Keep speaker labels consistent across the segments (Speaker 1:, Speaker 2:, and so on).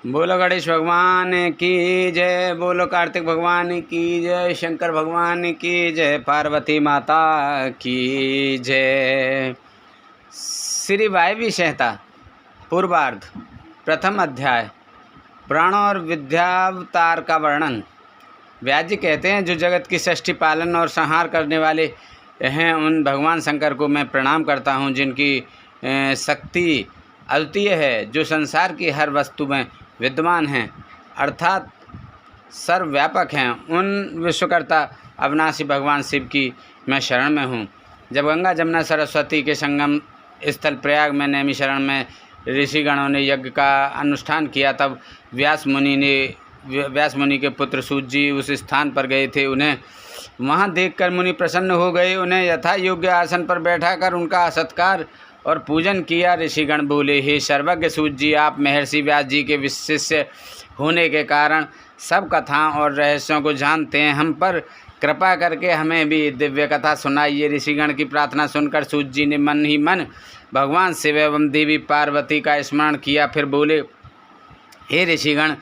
Speaker 1: बोलो गणेश भगवान की जय, बोलो कार्तिक भगवान की जय, शंकर भगवान की जय, पार्वती माता की जय। श्री वायवी संहिता पूर्वार्ध प्रथम अध्याय पुराण और विद्यावतार का वर्णन। व्यास जी कहते हैं, जो जगत की सृष्टि पालन और संहार करने वाले हैं उन भगवान शंकर को मैं प्रणाम करता हूँ, जिनकी शक्ति अद्वितीय है, जो संसार की हर वस्तु में विद्यमान हैं अर्थात सर्वव्यापक हैं। उन विश्वकर्ता अविनाशी भगवान शिव की मैं शरण में हूँ। जब गंगा जमुना सरस्वती के संगम स्थल प्रयाग में नैमिषारण्य में ऋषिगणों ने यज्ञ का अनुष्ठान किया, तब व्यास मुनि के पुत्र सूत जी उस स्थान पर गए थे। उन्हें वहाँ देखकर मुनि प्रसन्न हो गए। उन्हें यथा योग्य आसन पर बैठाकर उनका सत्कार और पूजन किया। ऋषिगण बोले, हे सर्वज्ञ सूत जी, आप महर्षि व्यास जी के शिष्य होने के कारण सब कथाओं और रहस्यों को जानते हैं। हम पर कृपा करके हमें भी दिव्य कथा सुनाइए। ऋषिगण की प्रार्थना सुनकर सूत जी ने मन ही मन भगवान शिव एवं देवी पार्वती का स्मरण किया। फिर बोले, हे ऋषिगण,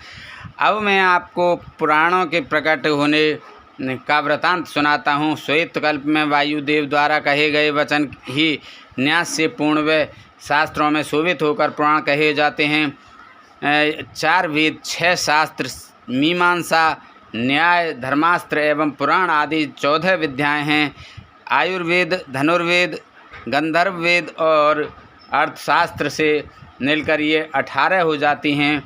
Speaker 1: अब मैं आपको पुराणों के प्रकट होने का वृतांत सुनाता हूँ। श्वेत कल्प में वायुदेव द्वारा कहे गए वचन ही न्यास से पूर्ण व शास्त्रों में शोभित होकर पुराण कहे जाते हैं। 4 वेद, 6 शास्त्र, मीमांसा, न्याय, धर्मास्त्र एवं पुराण आदि 14 विद्याएं हैं। आयुर्वेद, धनुर्वेद, गंधर्व वेद और अर्थशास्त्र से मिलकर ये 18 हो जाती हैं।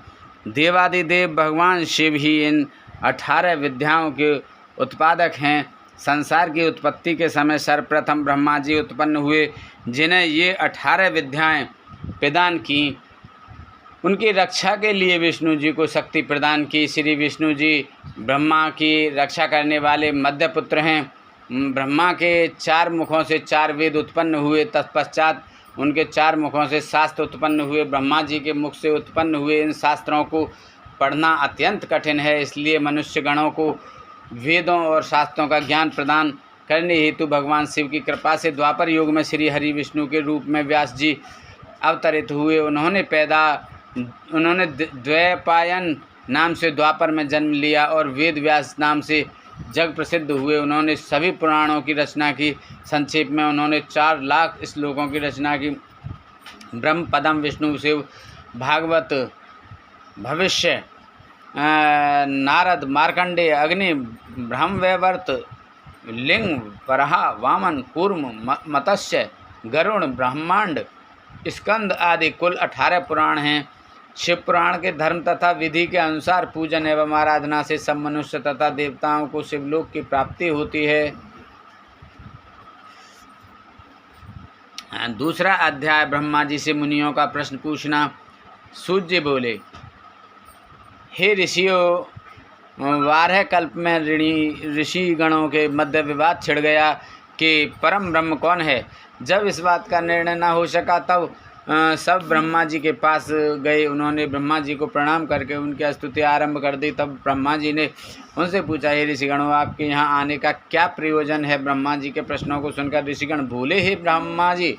Speaker 1: देवादिदेव भगवान शिव ही इन 18 विद्याओं के उत्पादक हैं। संसार की उत्पत्ति के समय सर्वप्रथम ब्रह्मा जी उत्पन्न हुए, जिन्हें ये 18 विद्याएं प्रदान की। उनकी रक्षा के लिए विष्णु जी को शक्ति प्रदान की। श्री विष्णु जी ब्रह्मा की रक्षा करने वाले मध्य पुत्र हैं। ब्रह्मा के 4 मुखों से 4 वेद उत्पन्न हुए। तत्पश्चात उनके 4 मुखों से शास्त्र उत्पन्न हुए। ब्रह्मा जी के मुख से उत्पन्न हुए इन शास्त्रों को पढ़ना अत्यंत कठिन है, इसलिए मनुष्य गणों को वेदों और शास्त्रों का ज्ञान प्रदान करने हेतु भगवान शिव की कृपा से द्वापर युग में श्री हरि विष्णु के रूप में व्यास जी अवतरित हुए। उन्होंने द्वैपायन नाम से द्वापर में जन्म लिया और वेद व्यास नाम से जग प्रसिद्ध हुए। उन्होंने सभी पुराणों की रचना की। संक्षेप में उन्होंने 4 लाख श्लोकों की रचना की। ब्रह्म, पद्म, विष्णु, शिव, भागवत, भविष्य, नारद, मार्कंडेय, अग्नि, ब्रह्मवैवर्त, लिंग, वराह, वामन, कूर्म, मत्स्य, गरुड़, ब्रह्मांड, स्कंद आदि कुल 18 पुराण हैं। शिव पुराण के धर्म तथा विधि के अनुसार पूजन एवं आराधना से सब मनुष्य तथा देवताओं को शिवलोक की प्राप्ति होती है। दूसरा अध्याय ब्रह्मा जी से मुनियों का प्रश्न पूछना। सूत जी बोले, हे ऋषियों, 12 कल्प में ऋषि गणों के मध्य विवाद छिड़ गया कि परम ब्रह्म कौन है। जब इस बात का निर्णय न हो सका तब सब ब्रह्मा जी के पास गए। उन्होंने ब्रह्मा जी को प्रणाम करके उनकी स्तुति आरंभ कर दी। तब ब्रह्मा जी ने उनसे पूछा, हे ऋषिगणों, आपके यहाँ आने का क्या प्रयोजन है। ब्रह्मा जी के प्रश्नों को सुनकर ऋषिगण बोले, हे ब्रह्मा जी,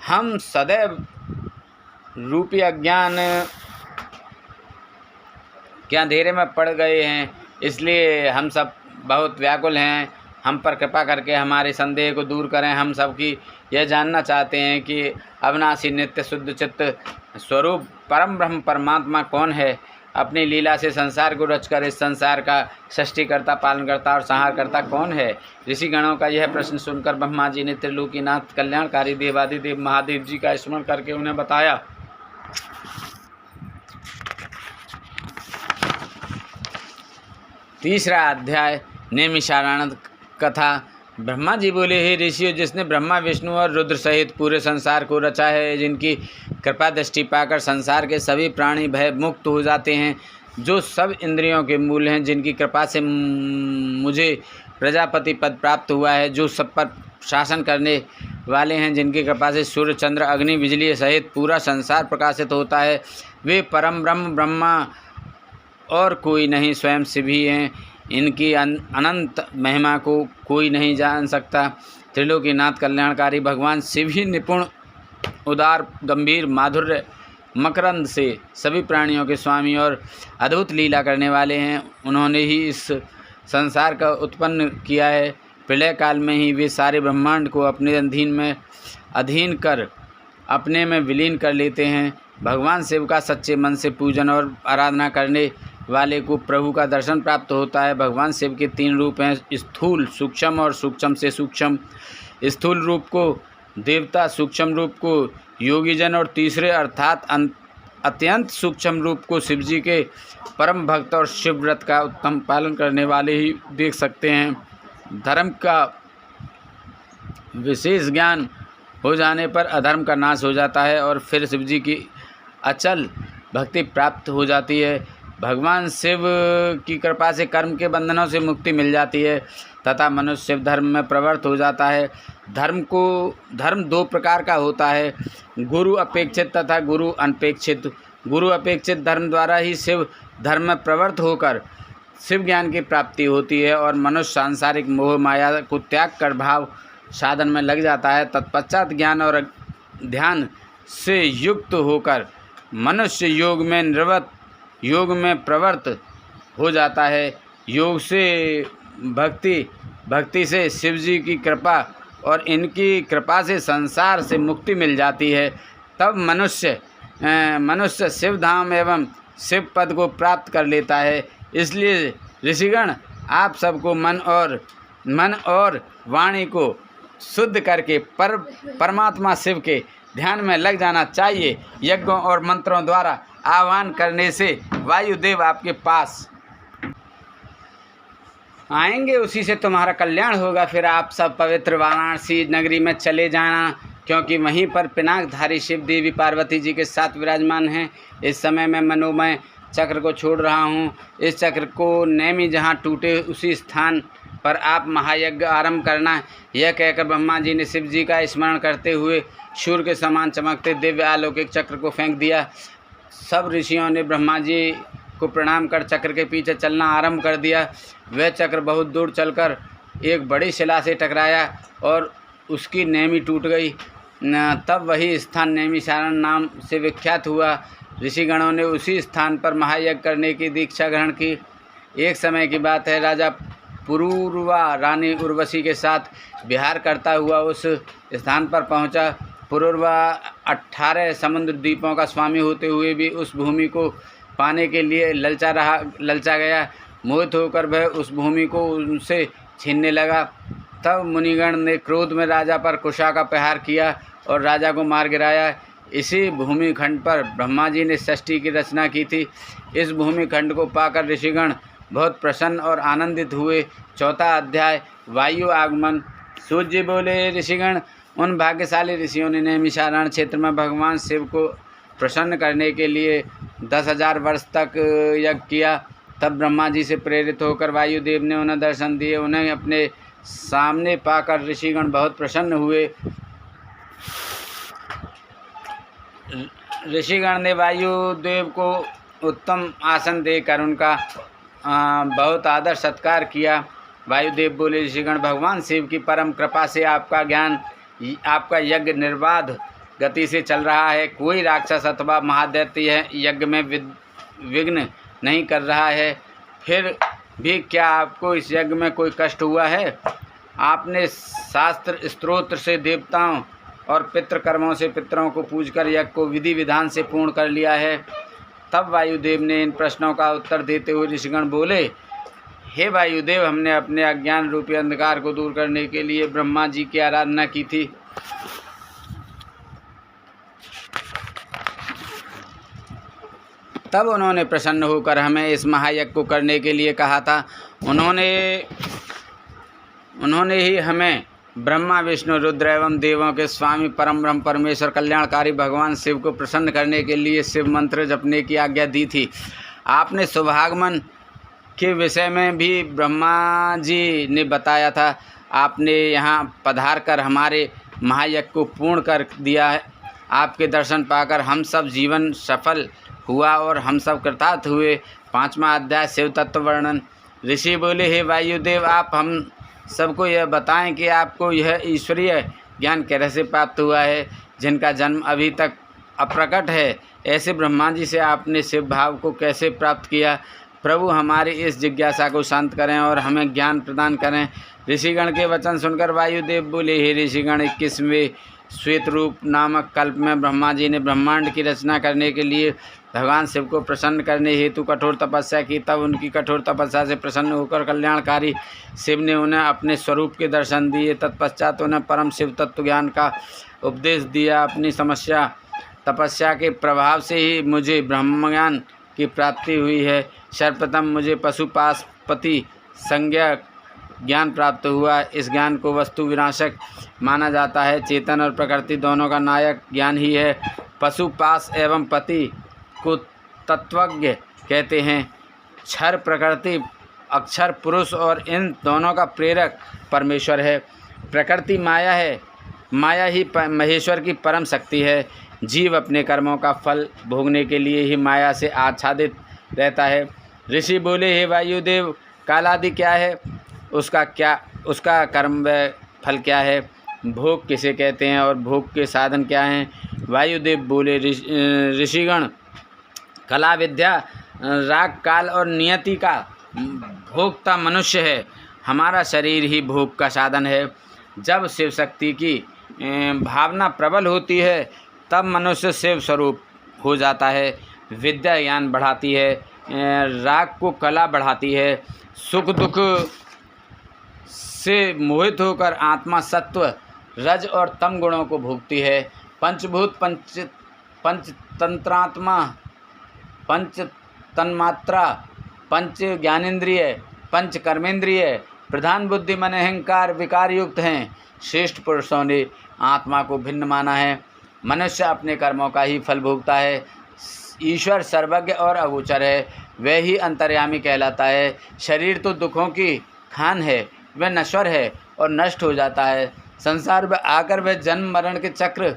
Speaker 1: हम सदैव रूपी अज्ञान के अंधेरे में पड़ गए हैं, इसलिए हम सब बहुत व्याकुल हैं। हम पर कृपा करके हमारे संदेह को दूर करें। हम सबकी यह जानना चाहते हैं कि अविनाशी नित्य शुद्ध चित्त स्वरूप परम ब्रह्म परमात्मा कौन है। अपनी लीला से संसार को रचकर इस संसार का सृष्टिकर्ता, पालनकर्ता और संहारकर्ता कौन है। ऋषिगणों का यह प्रश्न सुनकर ब्रह्मा जी ने त्रिलोकीनाथ कल्याणकारी देवादिदेव महादेव जी का स्मरण करके उन्हें बताया। तीसरा अध्याय नैमिषारण्य कथा। ब्रह्मा जी बोले, हे ऋषियों, जिसने ब्रह्मा, विष्णु और रुद्र सहित पूरे संसार को रचा है, जिनकी कृपा दृष्टि पाकर संसार के सभी प्राणी भय मुक्त हो जाते हैं, जो सब इंद्रियों के मूल हैं, जिनकी कृपा से मुझे प्रजापति पद प्राप्त हुआ है, जो सब पर शासन करने वाले हैं, जिनकी कृपा से सूर्य, चंद्र, अग्नि, बिजली सहित पूरा संसार प्रकाशित होता है, वे परम ब्रह्म ब्रह्मा और कोई नहीं, स्वयं शिव ही हैं। इनकी अनंत महिमा को कोई नहीं जान सकता। त्रिलोकीनाथ कल्याणकारी भगवान शिव ही निपुण, उदार, गंभीर, माधुर्य मकरंद से सभी प्राणियों के स्वामी और अद्भुत लीला करने वाले हैं। उन्होंने ही इस संसार का उत्पन्न किया है। प्रलय काल में ही वे सारे ब्रह्मांड को अपने अधीन कर अपने में विलीन कर लेते हैं। भगवान शिव का सच्चे मन से पूजन और आराधना करने वाले को प्रभु का दर्शन प्राप्त होता है। भगवान शिव के 3 रूप हैं, स्थूल, सूक्ष्म और सूक्ष्म से सूक्ष्म। स्थूल रूप को देवता, सूक्ष्म रूप को योगीजन और तीसरे अर्थात अत्यंत सूक्ष्म रूप को शिवजी के परम भक्त और शिव व्रत का उत्तम पालन करने वाले ही देख सकते हैं। धर्म का विशेष ज्ञान हो जाने पर अधर्म का नाश हो जाता है और फिर शिवजी की अचल भक्ति प्राप्त हो जाती है। भगवान शिव की कृपा से कर्म के बंधनों से मुक्ति मिल जाती है तथा मनुष्य शिव धर्म में प्रवृत्त हो जाता है। धर्म 2 प्रकार का होता है, गुरु अपेक्षित तथा गुरु अनपेक्षित। गुरु अपेक्षित धर्म द्वारा ही शिव धर्म में प्रवृत्त होकर शिव ज्ञान की प्राप्ति होती है और मनुष्य सांसारिक मोह माया को त्याग कर भाव साधन में लग जाता है। तत्पश्चात ज्ञान और ध्यान से युक्त होकर मनुष्य योग में प्रवृत्त हो जाता है। योग से भक्ति से शिवजी की कृपा और इनकी कृपा से संसार से मुक्ति मिल जाती है। तब मनुष्य शिव धाम एवं शिव पद को प्राप्त कर लेता है। इसलिए ऋषिगण, आप सबको मन और वाणी को शुद्ध करके परमात्मा शिव के ध्यान में लग जाना चाहिए। यज्ञों और मंत्रों द्वारा आह्वान करने से वायुदेव आपके पास आएंगे, उसी से तुम्हारा कल्याण होगा। फिर आप सब पवित्र वाराणसी नगरी में चले जाना, क्योंकि वहीं पर पिनाकधारी शिव देवी पार्वती जी के साथ विराजमान हैं। इस समय मैं मनोमय चक्र को छोड़ रहा हूँ। इस चक्र को नेमी जहाँ टूटे उसी स्थान पर आप महायज्ञ आरंभ करना। यह कहकर ब्रह्मा जी ने शिव जी का स्मरण करते हुए सूर्य के समान चमकते दिव्य अलौकिक चक्र को फेंक दिया। सब ऋषियों ने ब्रह्मा जी को प्रणाम कर चक्र के पीछे चलना आरंभ कर दिया। वह चक्र बहुत दूर चलकर एक बड़ी शिला से टकराया और उसकी नेमी टूट गई। तब वही स्थान नैमिषारण्य नाम से विख्यात हुआ। ऋषिगणों ने उसी स्थान पर महायज्ञ करने की दीक्षा ग्रहण की। एक समय की बात है, राजा पुरूरवा रानी उर्वशी के साथ विहार करता हुआ उस स्थान पर पहुंचा। पुरूरवा 18 समुद्र द्वीपों का स्वामी होते हुए भी उस भूमि को पाने के लिए ललचा गया। मोहित होकर वह उस भूमि को उनसे छीनने लगा। तब मुनिगण ने क्रोध में राजा पर कुशा का प्रहार किया और राजा को मार गिराया। इसी भूमिखंड पर ब्रह्मा जी ने षष्ठी की रचना की थी। इस भूमिखंड को पाकर ऋषिगण बहुत प्रसन्न और आनंदित हुए। 4था अध्याय, वायु आगमन। सूर्य जी बोले, ऋषिगण, उन भाग्यशाली ऋषियों ने नैमिषारण्य क्षेत्र में भगवान शिव को प्रसन्न करने के लिए 10,000 वर्ष तक यज्ञ किया। तब ब्रह्मा जी से प्रेरित होकर वायुदेव ने उन्हें दर्शन दिए। उन्हें अपने सामने पाकर ऋषिगण बहुत प्रसन्न हुए। ऋषिगण ने वायुदेव को उत्तम आसन देकर उनका बहुत आदर सत्कार किया। वायुदेव बोले, ऋषिगण, भगवान शिव की परम कृपा से आपका यज्ञ निर्बाध गति से चल रहा है। कोई राक्षस अथवा महादैत्य यज्ञ में विघ्न नहीं कर रहा है। फिर भी क्या आपको इस यज्ञ में कोई कष्ट हुआ है? आपने शास्त्र स्तोत्र से देवताओं और पितृकर्मों से पितरों को पूजकर यज्ञ को विधि विधान से पूर्ण कर लिया है। तब वायुदेव ने इन प्रश्नों का उत्तर देते हुए ऋषिगण बोले, हे वायुदेव, हमने अपने अज्ञान रूपी अंधकार को दूर करने के लिए ब्रह्मा जी की आराधना की थी। तब उन्होंने प्रसन्न होकर हमें इस महायज्ञ को करने के लिए कहा था। उन्होंने ही हमें ब्रह्मा विष्णु रुद्र एवं देवों के स्वामी परम ब्रह्म परमेश्वर कल्याणकारी भगवान शिव को प्रसन्न करने के लिए शिव मंत्र जपने की आज्ञा दी थी। आपने सौभागमन के विषय में भी ब्रह्मा जी ने बताया था। आपने यहाँ पधार कर हमारे महायज्ञ को पूर्ण कर दिया है। आपके दर्शन पाकर हम सब जीवन सफल हुआ और हम सब कृतार्थ हुए। 5वां अध्याय, शिव तत्व वर्णन। ऋषि बोले, हे वायुदेव, आप हम सबको यह बताएं कि आपको यह ईश्वरीय ज्ञान कैसे प्राप्त हुआ है, जिनका जन्म अभी तक अप्रकट है, ऐसे ब्रह्मा जी से आपने शिव भाव को कैसे प्राप्त किया? प्रभु हमारी इस जिज्ञासा को शांत करें और हमें ज्ञान प्रदान करें। ऋषिगण के वचन सुनकर वायुदेव बोले, हे ऋषिगण, 21वें श्वेत रूप नामक कल्प में ब्रह्मा जी ने ब्रह्मांड की रचना करने के लिए भगवान शिव को प्रसन्न करने हेतु कठोर तपस्या की। तब उनकी कठोर तपस्या से प्रसन्न होकर कल्याणकारी शिव ने उन्हें अपने स्वरूप के दर्शन दिए। तत्पश्चात उन्हें परम शिव तत्व ज्ञान का उपदेश दिया। अपनी तपस्या के प्रभाव से ही मुझे ब्रह्म ज्ञान की प्राप्ति हुई है। सर्वप्रथम मुझे पशुपाशपति संज्ञा ज्ञान प्राप्त हुआ। इस ज्ञान को वस्तु विनाशक माना जाता है। चेतन और प्रकृति दोनों का नायक ज्ञान ही है। पशुपाश एवं पति को तत्वज्ञ कहते हैं। क्षर प्रकृति, अक्षर पुरुष और इन दोनों का प्रेरक परमेश्वर है। प्रकृति माया है, माया ही महेश्वर की परम शक्ति है। जीव अपने कर्मों का फल भोगने के लिए ही माया से आच्छादित रहता है। ऋषि बोले, हे वायुदेव, कालादि क्या है? उसका कर्म व फल क्या है? भोग किसे कहते हैं और भोग के साधन क्या हैं? वायुदेव बोले, ऋषिगण, कला, विद्या, राग, काल और नियति का भोक्ता मनुष्य है। हमारा शरीर ही भोग का साधन है। जब शिव शक्ति की भावना प्रबल होती है तब मनुष्य शिव स्वरूप हो जाता है। विद्या ज्ञान बढ़ाती है, राग को कला बढ़ाती है, सुख दुख से मोहित होकर आत्मा सत्व, रज और तम गुणों को भोगती है। पंचभूत, पंच तंत्रात्मा, पंच तन्मात्रा, पंच ज्ञानेंद्रिय, पंच कर्मेंद्रिय, प्रधान बुद्धि, मन, अहंकार विकार युक्त हैं। श्रेष्ठ पुरुषों ने आत्मा को भिन्न माना है। मनुष्य अपने कर्मों का ही फल भोगता है। ईश्वर सर्वज्ञ और अगोचर है, वह ही अंतर्यामी कहलाता है। शरीर तो दुखों की खान है, वह नश्वर है और नष्ट हो जाता है। संसार में आकर वह जन्म मरण के चक्र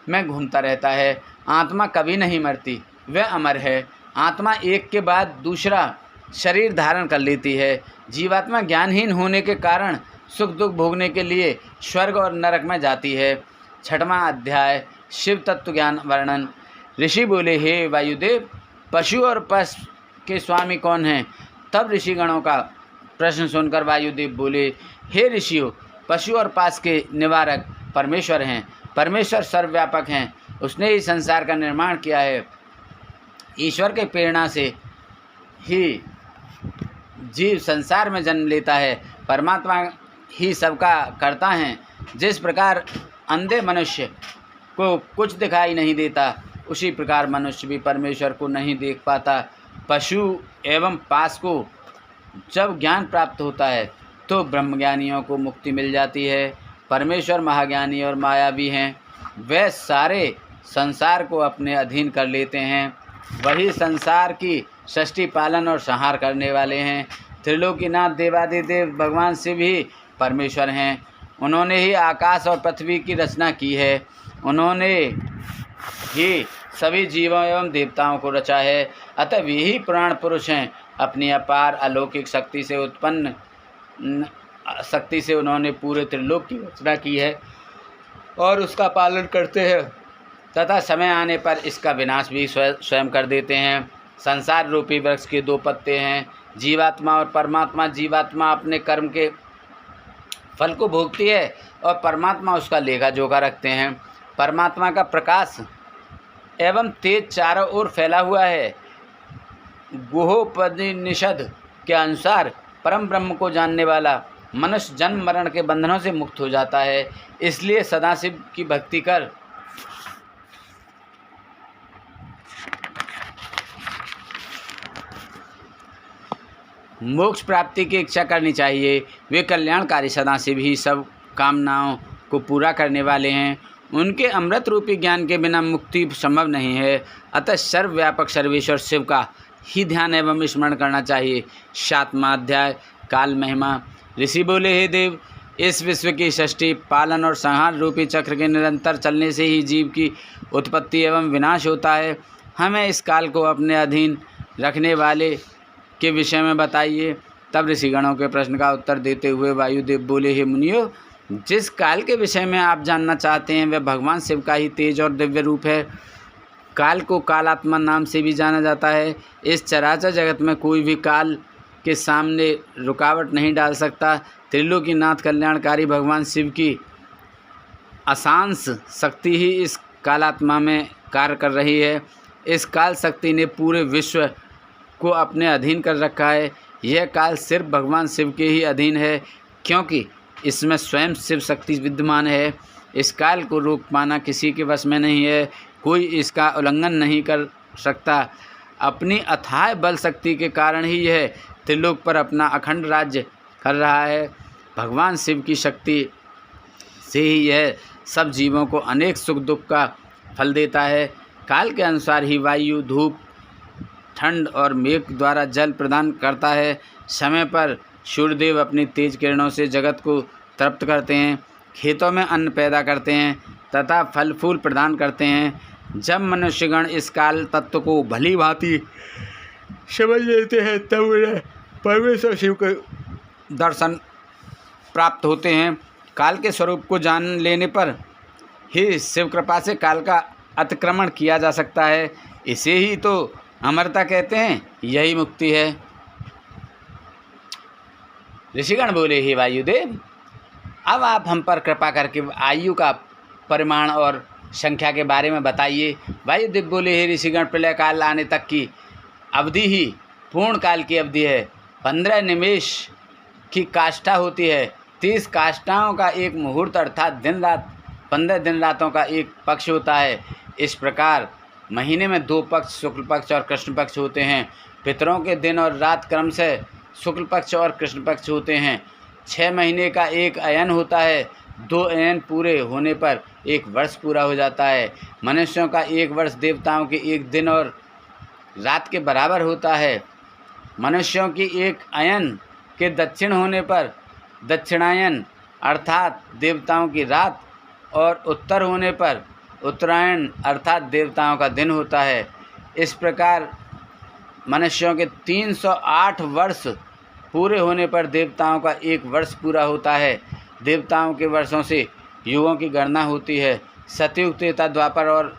Speaker 1: में घूमता रहता है। आत्मा कभी नहीं मरती, वह अमर है। आत्मा एक के बाद दूसरा शरीर धारण कर लेती है। जीवात्मा ज्ञानहीन होने के कारण सुख दुख भोगने के लिए स्वर्ग और नरक में जाती है। 6वां अध्याय, शिव तत्व ज्ञान वर्णन। ऋषि बोले, हे वायुदेव, पशु और पश के स्वामी कौन हैं? तब ऋषिगणों का प्रश्न सुनकर वायुदेव बोले, हे ऋषियों, पशु और पाश के निवारक परमेश्वर हैं। परमेश्वर सर्वव्यापक हैं, उसने ही संसार का निर्माण किया है। ईश्वर के प्रेरणा से ही जीव संसार में जन्म लेता है। परमात्मा ही सबका करता है। जिस प्रकार अंधे मनुष्य को कुछ दिखाई नहीं देता, उसी प्रकार मनुष्य भी परमेश्वर को नहीं देख पाता। पशु एवं पाश को जब ज्ञान प्राप्त होता है तो ब्रह्मज्ञानियों को मुक्ति मिल जाती है। परमेश्वर महाज्ञानी और मायावी हैं, वे सारे संसार को अपने अधीन कर लेते हैं। वही संसार की सृष्टि, पालन और संहार करने वाले हैं। त्रिलोकीनाथ देवादिदेव भगवान शिव ही परमेश्वर हैं। उन्होंने ही आकाश और पृथ्वी की रचना की है। उन्होंने ही सभी जीवों एवं देवताओं को रचा है। अतः वे ही पुराण पुरुष हैं। अपनी अपार अलौकिक शक्ति से उन्होंने पूरे त्रिलोक की रचना की है और उसका पालन करते हैं तथा समय आने पर इसका विनाश भी स्वयं कर देते हैं। संसार रूपी वृक्ष के 2 पत्ते हैं, जीवात्मा और परमात्मा। जीवात्मा अपने कर्म के फल को भोगती है और परमात्मा उसका लेखा जोखा रखते हैं। परमात्मा का प्रकाश एवं तेज चारों ओर फैला हुआ है। गुहोपनिषद के अनुसार परम ब्रह्म को जानने वाला मनुष्य जन्म मरण के बंधनों से मुक्त हो जाता है। इसलिए सदाशिव की भक्ति कर मोक्ष प्राप्ति की इच्छा करनी चाहिए। वे कल्याणकारी सदाशिव ही सब कामनाओं को पूरा करने वाले हैं। उनके अमृत रूपी ज्ञान के बिना मुक्ति संभव नहीं है। अतः सर्वव्यापक सर्वेश्वर शिव का ही ध्यान एवं स्मरण करना चाहिए। 7वां अध्याय, काल महिमा। ऋषि बोले, हे देव, इस विश्व की सृष्टि, पालन और संहार रूपी चक्र के निरंतर चलने से ही जीव की उत्पत्ति एवं विनाश होता है। हमें इस काल को अपने अधीन रखने वाले के विषय में बताइए। तब ऋषिगणों के प्रश्न का उत्तर देते हुए वायुदेव बोले, हे मुनियों, जिस काल के विषय में आप जानना चाहते हैं वह भगवान शिव का ही तेज और दिव्य रूप है। काल को कालात्मा नाम से भी जाना जाता है। इस चराचर जगत में कोई भी काल के सामने रुकावट नहीं डाल सकता। त्रिलोकीनाथ कल्याणकारी भगवान शिव की अशांत शक्ति ही इस कालात्मा में कार्य कर रही है। इस काल शक्ति ने पूरे विश्व को अपने अधीन कर रखा है। यह काल सिर्फ भगवान शिव के ही अधीन है, क्योंकि इसमें स्वयं शिव शक्ति विद्यमान है। इस काल को रोक पाना किसी के वश में नहीं है, कोई इसका उल्लंघन नहीं कर सकता। अपनी अथाह बल शक्ति के कारण ही यह त्रिलोक पर अपना अखंड राज्य कर रहा है। भगवान शिव की शक्ति से ही यह सब जीवों को अनेक सुख दुख का फल देता है। काल के अनुसार ही वायु, धूप, ठंड और मेघ द्वारा जल प्रदान करता है। समय पर सूर्यदेव अपनी तेज किरणों से जगत को तृप्त करते हैं, खेतों में अन्न पैदा करते हैं तथा फल फूल प्रदान करते हैं। जब मनुष्यगण इस काल तत्व को भली भांति समझ लेते हैं तब उन्हें परमेश्वर शिव के दर्शन प्राप्त होते हैं। काल के स्वरूप को जान लेने पर ही शिव कृपा से काल का अतिक्रमण किया जा सकता है। इसे ही तो अमरता कहते हैं, यही मुक्ति है। ऋषिगण बोले, हे वायुदेव, अब आप हम पर कृपा करके आयु का परिमाण और संख्या के बारे में बताइए। वायुदेव बोले, हे ऋषिगण, प्रलय काल आने तक की अवधि ही पूर्ण काल की अवधि है। 15 निमेष की काष्ठा होती है। 30 काष्ठाओं का एक मुहूर्त अर्थात दिन रात 15 दिन रातों का एक पक्ष होता है। इस प्रकार महीने में 2 पक्ष, शुक्ल पक्ष और कृष्ण पक्ष होते हैं। पितरों के दिन और रात क्रम से शुक्ल पक्ष और कृष्ण पक्ष होते हैं। 6 महीने का एक अयन होता है। 2 अयन पूरे होने पर 1 वर्ष पूरा हो जाता है। मनुष्यों का 1 वर्ष देवताओं के 1 दिन और रात के बराबर होता है। मनुष्यों की 1 अयन के दक्षिण होने पर दक्षिणायन अर्थात देवताओं की रात और उत्तर होने पर उत्तरायण अर्थात देवताओं का दिन होता है। इस प्रकार मनुष्यों के 308 वर्ष पूरे होने पर देवताओं का 1 वर्ष पूरा होता है। देवताओं के वर्षों से युगों की गणना होती है। सतयुग, त्रेता, द्वापर और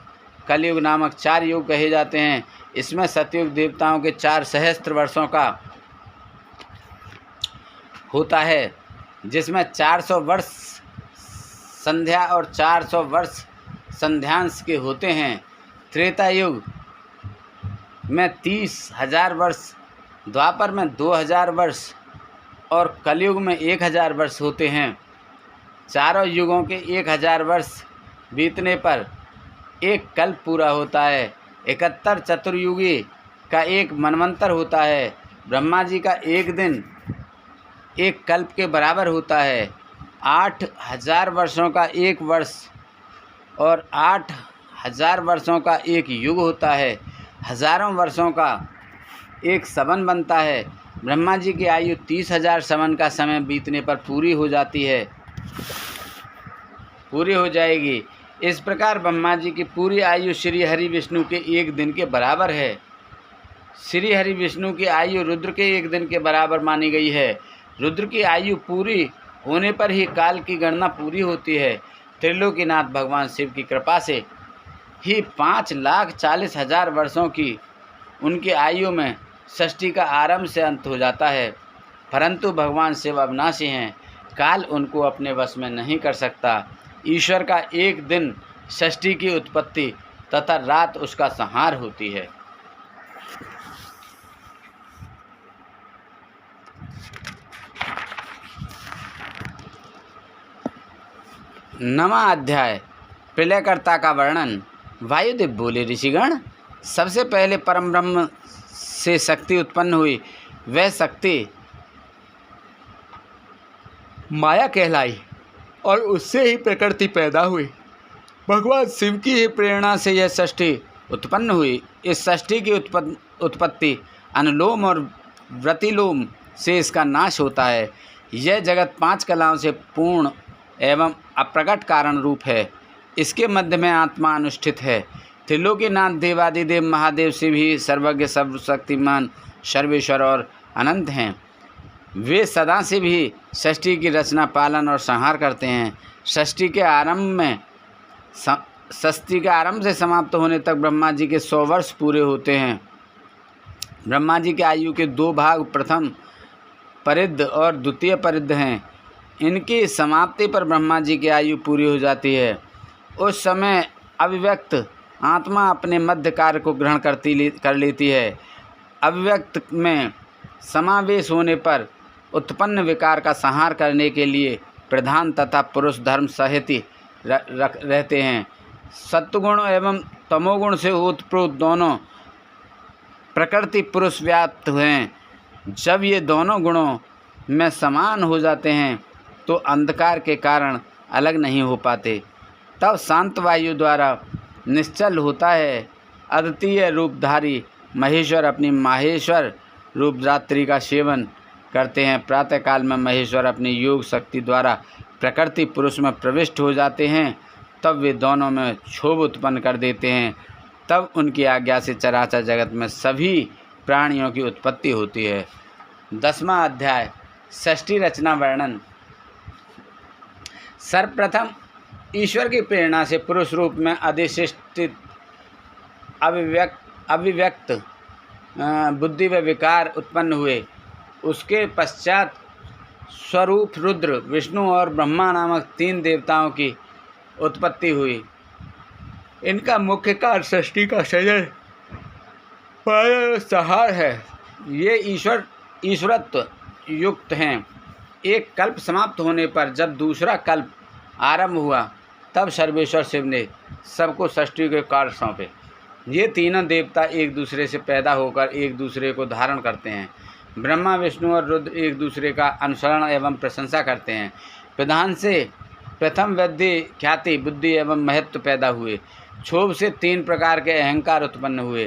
Speaker 1: कलयुग नामक 4 युग कहे जाते हैं। इसमें सतयुग देवताओं के 4 सहस्त्र वर्षों का होता है, जिसमें 400 वर्ष संध्या और 400 वर्ष संध्यांश के होते हैं। त्रेता युग में 30,000 वर्ष, द्वापर में 2,000 वर्ष और कलयुग में 1,000 वर्ष होते हैं। चारों युगों के 1,000 वर्ष बीतने पर एक कल्प पूरा होता है। 71 चतुर्युगी का एक मनवंतर होता है। ब्रह्मा जी का एक दिन एक कल्प के बराबर होता है। 8,000 वर्षों का एक वर्ष और 8,000 वर्षों का एक युग होता है। हजारों वर्षों का एक सवन बनता है। ब्रह्मा जी की आयु 30,000 सवन का समय बीतने पर पूरी हो जाएगी। इस प्रकार ब्रह्मा जी की पूरी आयु श्री हरि विष्णु के 1 दिन के बराबर है। श्री हरि विष्णु की आयु रुद्र के 1 दिन के बराबर मानी गई है। रुद्र की आयु पूरी होने पर ही काल की गणना पूरी होती है। त्रिलोकीनाथ भगवान शिव की कृपा से ही 5,40,000 वर्षों की उनकी आयु में षष्ठी का आरंभ से अंत हो जाता है। परंतु भगवान शिव अविनाशी हैं, काल उनको अपने वश में नहीं कर सकता। ईश्वर का एक दिन षष्ठी की उत्पत्ति तथा रात उसका संहार होती है। नवा अध्याय, प्रलयकर्ता का वर्णन। वायुदेव बोले, ऋषिगण, सबसे पहले परम ब्रह्म से शक्ति उत्पन्न हुई। वह शक्ति माया कहलाई और उससे ही प्रकृति पैदा हुई। भगवान शिव की ही प्रेरणा से यह षष्ठी उत्पन्न हुई। इस षष्ठी की उत्पत्ति अनुलोम और व्रतिलोम से इसका नाश होता है। यह जगत 5 कलाओं से पूर्ण एवं अप्रकट कारण रूप है। इसके मध्य में आत्मा अनुष्ठित है। त्रिलोकीनाथ देवादिदेव महादेव शिव ही सर्वज्ञ, सर्वशक्तिमान, सर्वेश्वर और अनंत हैं। वे सदा से भी षष्ठी की रचना, पालन और संहार करते हैं। षष्ठी के आरंभ में षष्ठी के आरंभ से समाप्त होने तक ब्रह्मा जी के 100 वर्ष पूरे होते हैं। ब्रह्मा जी के आयु के 2 भाग प्रथम परिद्ध और द्वितीय परिद्ध हैं। इनकी समाप्ति पर ब्रह्मा जी की आयु पूरी हो जाती है। उस समय अभिव्यक्त आत्मा अपने मध्य कार्य को ग्रहण कर लेती है। अभिव्यक्त में समावेश होने पर उत्पन्न विकार का संहार करने के लिए प्रधान तथा पुरुष धर्म सहित रहते हैं। सत्वगुण एवं तमोगुण से उत्प्रोत दोनों प्रकृति पुरुष व्याप्त हैं। जब ये दोनों गुणों में समान हो जाते हैं तो अंधकार के कारण अलग नहीं हो पाते। तब शांत वायु द्वारा निश्चल होता है। अद्वितीय रूपधारी महेश्वर अपनी माहेश्वर रूपरात्रि का सेवन करते हैं। प्रातःकाल में महेश्वर अपनी योग शक्ति द्वारा प्रकृति पुरुष में प्रविष्ट हो जाते हैं। तब वे दोनों में क्षोभ उत्पन्न कर देते हैं। तब उनकी आज्ञा से चराचर जगत में सभी प्राणियों की उत्पत्ति होती है। 10वां अध्याय षष्ठी रचना वर्णन। सर्वप्रथम ईश्वर की प्रेरणा से पुरुष रूप में अधिष्ठित अभिव्यक्त बुद्धि व विकार उत्पन्न हुए। उसके पश्चात स्वरूप रुद्र, विष्णु और ब्रह्मा नामक 3 देवताओं की उत्पत्ति हुई। इनका मुख्य कार्य सृष्टि का सृजन संहार है। ये ईश्वरत्व युक्त हैं। एक कल्प समाप्त होने पर जब दूसरा कल्प आरंभ हुआ तब सर्वेश्वर शिव ने सबको सृष्टि के कार्य सौंपे। ये तीनों देवता एक दूसरे से पैदा होकर एक दूसरे को धारण करते हैं। ब्रह्मा, विष्णु और रुद्र एक दूसरे का अनुसरण एवं प्रशंसा करते हैं। प्रधान से प्रथम वृद्धि, ख्याति, बुद्धि एवं महत्व पैदा हुए। क्षोभ से 3 प्रकार के अहंकार उत्पन्न हुए।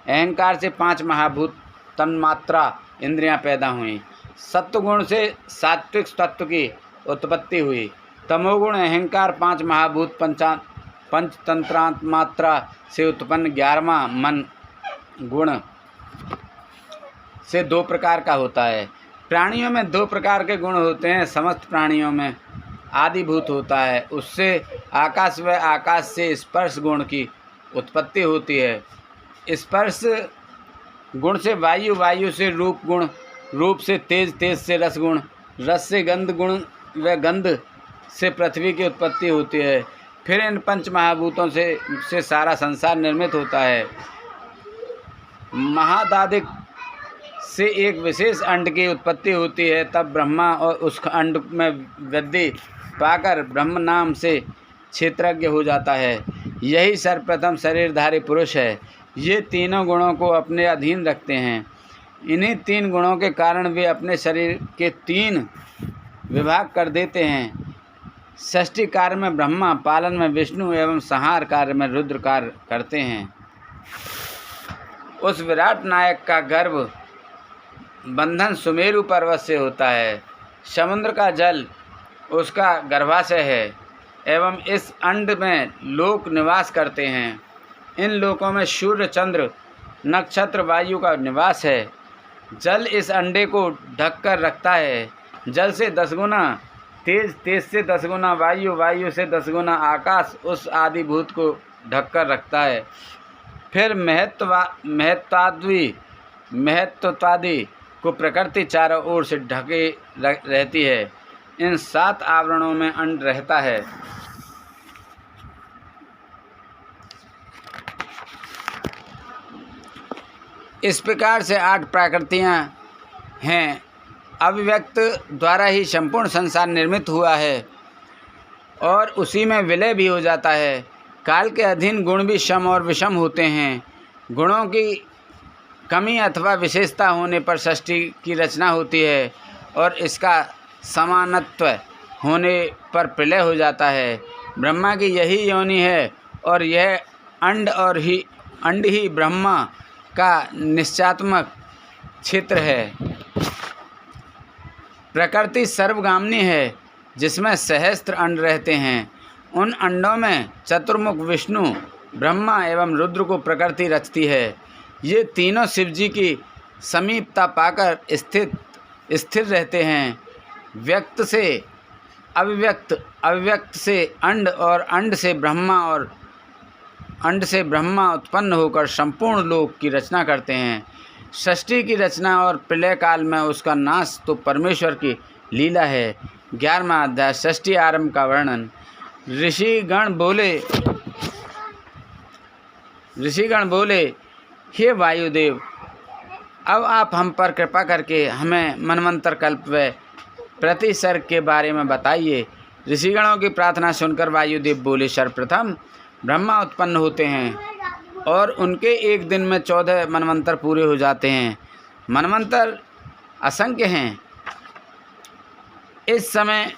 Speaker 1: अहंकार से 5 महाभूत तन्मात्रा इंद्रियां पैदा हुई। सत्वगुण से सात्विक तत्व की उत्पत्ति हुई। तमोगुण अहंकार 5 महाभूत पंचतंत्रात्मात्रा से उत्पन्न 11वां मन गुण से 2 प्रकार का होता है। प्राणियों में 2 प्रकार के गुण होते हैं। समस्त प्राणियों में आदिभूत होता है, उससे आकाश व आकाश से स्पर्श गुण की उत्पत्ति होती है। स्पर्श गुण से वायु, वायु से रूप गुण, रूप से तेज, तेज से रस गुण, रस से गंध गुण व गंध से पृथ्वी की उत्पत्ति होती है। फिर इन 5 महाभूतों से सारा संसार निर्मित होता है। महादादिक से एक विशेष अंड की उत्पत्ति होती है। तब ब्रह्मा और उस अंड में वृद्धि पाकर ब्रह्म नाम से क्षेत्रज्ञ हो जाता है। यही सर्वप्रथम शरीरधारी पुरुष है। ये तीनों गुणों को अपने अधीन रखते हैं। इन्हीं 3 गुणों के कारण वे अपने शरीर के 3 विभाग कर देते हैं। सृष्टि कार्य में ब्रह्मा, पालन में विष्णु एवं संहार कार्य में रुद्र कार्य करते हैं। उस विराट नायक का गर्भ बंधन सुमेरु पर्वत से होता है। समुद्र का जल उसका गर्भाशय है एवं इस अंड में लोक निवास करते हैं। इन लोकों में सूर्य, चंद्र, नक्षत्र, वायु का निवास है। जल इस अंडे को ढककर रखता है। जल से 10 गुना तेज, तेज से 10 गुना वायु, वायु से 10 गुना आकाश उस आदिभूत को ढककर रखता है। फिर महत्वादि को प्रकृति चारों ओर से ढके रहती है। इन 7 आवरणों में अंड रहता है। इस प्रकार से 8 प्रकृतियाँ हैं। अभिव्यक्त द्वारा ही संपूर्ण संसार निर्मित हुआ है और उसी में विलय भी हो जाता है। काल के अधीन गुण भी सम और विषम होते हैं। गुणों की कमी अथवा विशेषता होने पर सृष्टि की रचना होती है और इसका समानत्व होने पर प्रलय हो जाता है। ब्रह्मा की यही योनि है और यह अंड ही ब्रह्मा का निश्चयात्मक क्षेत्र है। प्रकृति सर्वगामिनी है जिसमें सहस्त्र अंड रहते हैं। उन अंडों में चतुर्मुख विष्णु, ब्रह्मा एवं रुद्र को प्रकृति रचती है। ये तीनों शिवजी की समीपता पाकर स्थिर रहते हैं। व्यक्त से अभिव्यक्त, अभिव्यक्त से अंड और अंड से ब्रह्मा और अंड से ब्रह्मा उत्पन्न होकर संपूर्ण लोक की रचना करते हैं। सृष्टि की रचना और प्रलय काल में उसका नाश तो परमेश्वर की लीला है। 11वां अध्याय सृष्टि आरंभ का वर्णन। ऋषिगण बोले, हे वायुदेव, अब आप हम पर कृपा करके हमें मनवंतर कल्प व प्रतिसर्ग के बारे में बताइए। ऋषिगणों की प्रार्थना सुनकर वायुदेव बोले, सर्वप्रथम ब्रह्मा उत्पन्न होते हैं और उनके एक दिन में 14 मनवंतर पूरे हो जाते हैं। मनवंतर असंख्य हैं। इस समय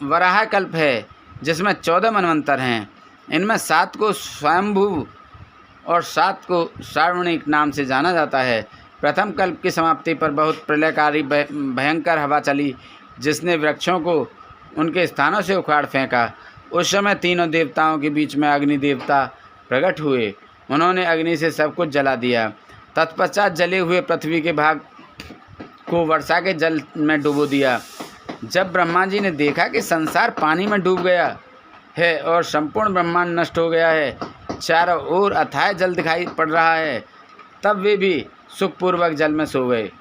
Speaker 1: वराह कल्प है जिसमें 14 मनवंतर हैं। इनमें 7 को स्वयंभू और 7 को सार्वणिक नाम से जाना जाता है। प्रथम कल्प की समाप्ति पर बहुत प्रलयकारी भयंकर हवा चली जिसने वृक्षों को उनके स्थानों से उखाड़ फेंका। उस समय तीनों देवताओं के बीच में अग्नि देवता प्रकट हुए। उन्होंने अग्नि से सब कुछ जला दिया। तत्पश्चात जले हुए पृथ्वी के भाग को वर्षा के जल में डुबो दिया। जब ब्रह्मा जी ने देखा कि संसार पानी में डूब गया है और संपूर्ण ब्रह्मांड नष्ट हो गया है, चारों ओर अथाह जल दिखाई पड़ रहा है, तब वे भी सुखपूर्वक जल में सो गए।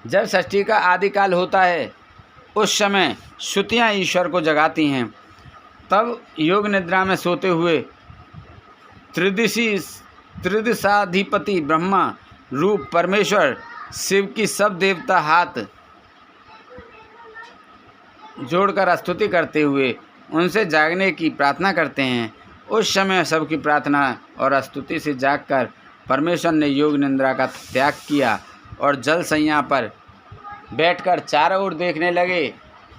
Speaker 1: जब सृष्टि का आदिकाल होता है उस समय श्रुतियाँ ईश्वर को जगाती हैं। तब योग निद्रा में सोते हुए त्रिदिशाधिपति ब्रह्मा रूप परमेश्वर शिव की सब देवता हाथ जोड़कर स्तुति करते हुए उनसे जागने की प्रार्थना करते हैं। उस समय सबकी प्रार्थना और स्तुति से जागकर परमेश्वर ने योग निद्रा का त्याग किया और जल शैया पर बैठकर चारों ओर देखने लगे।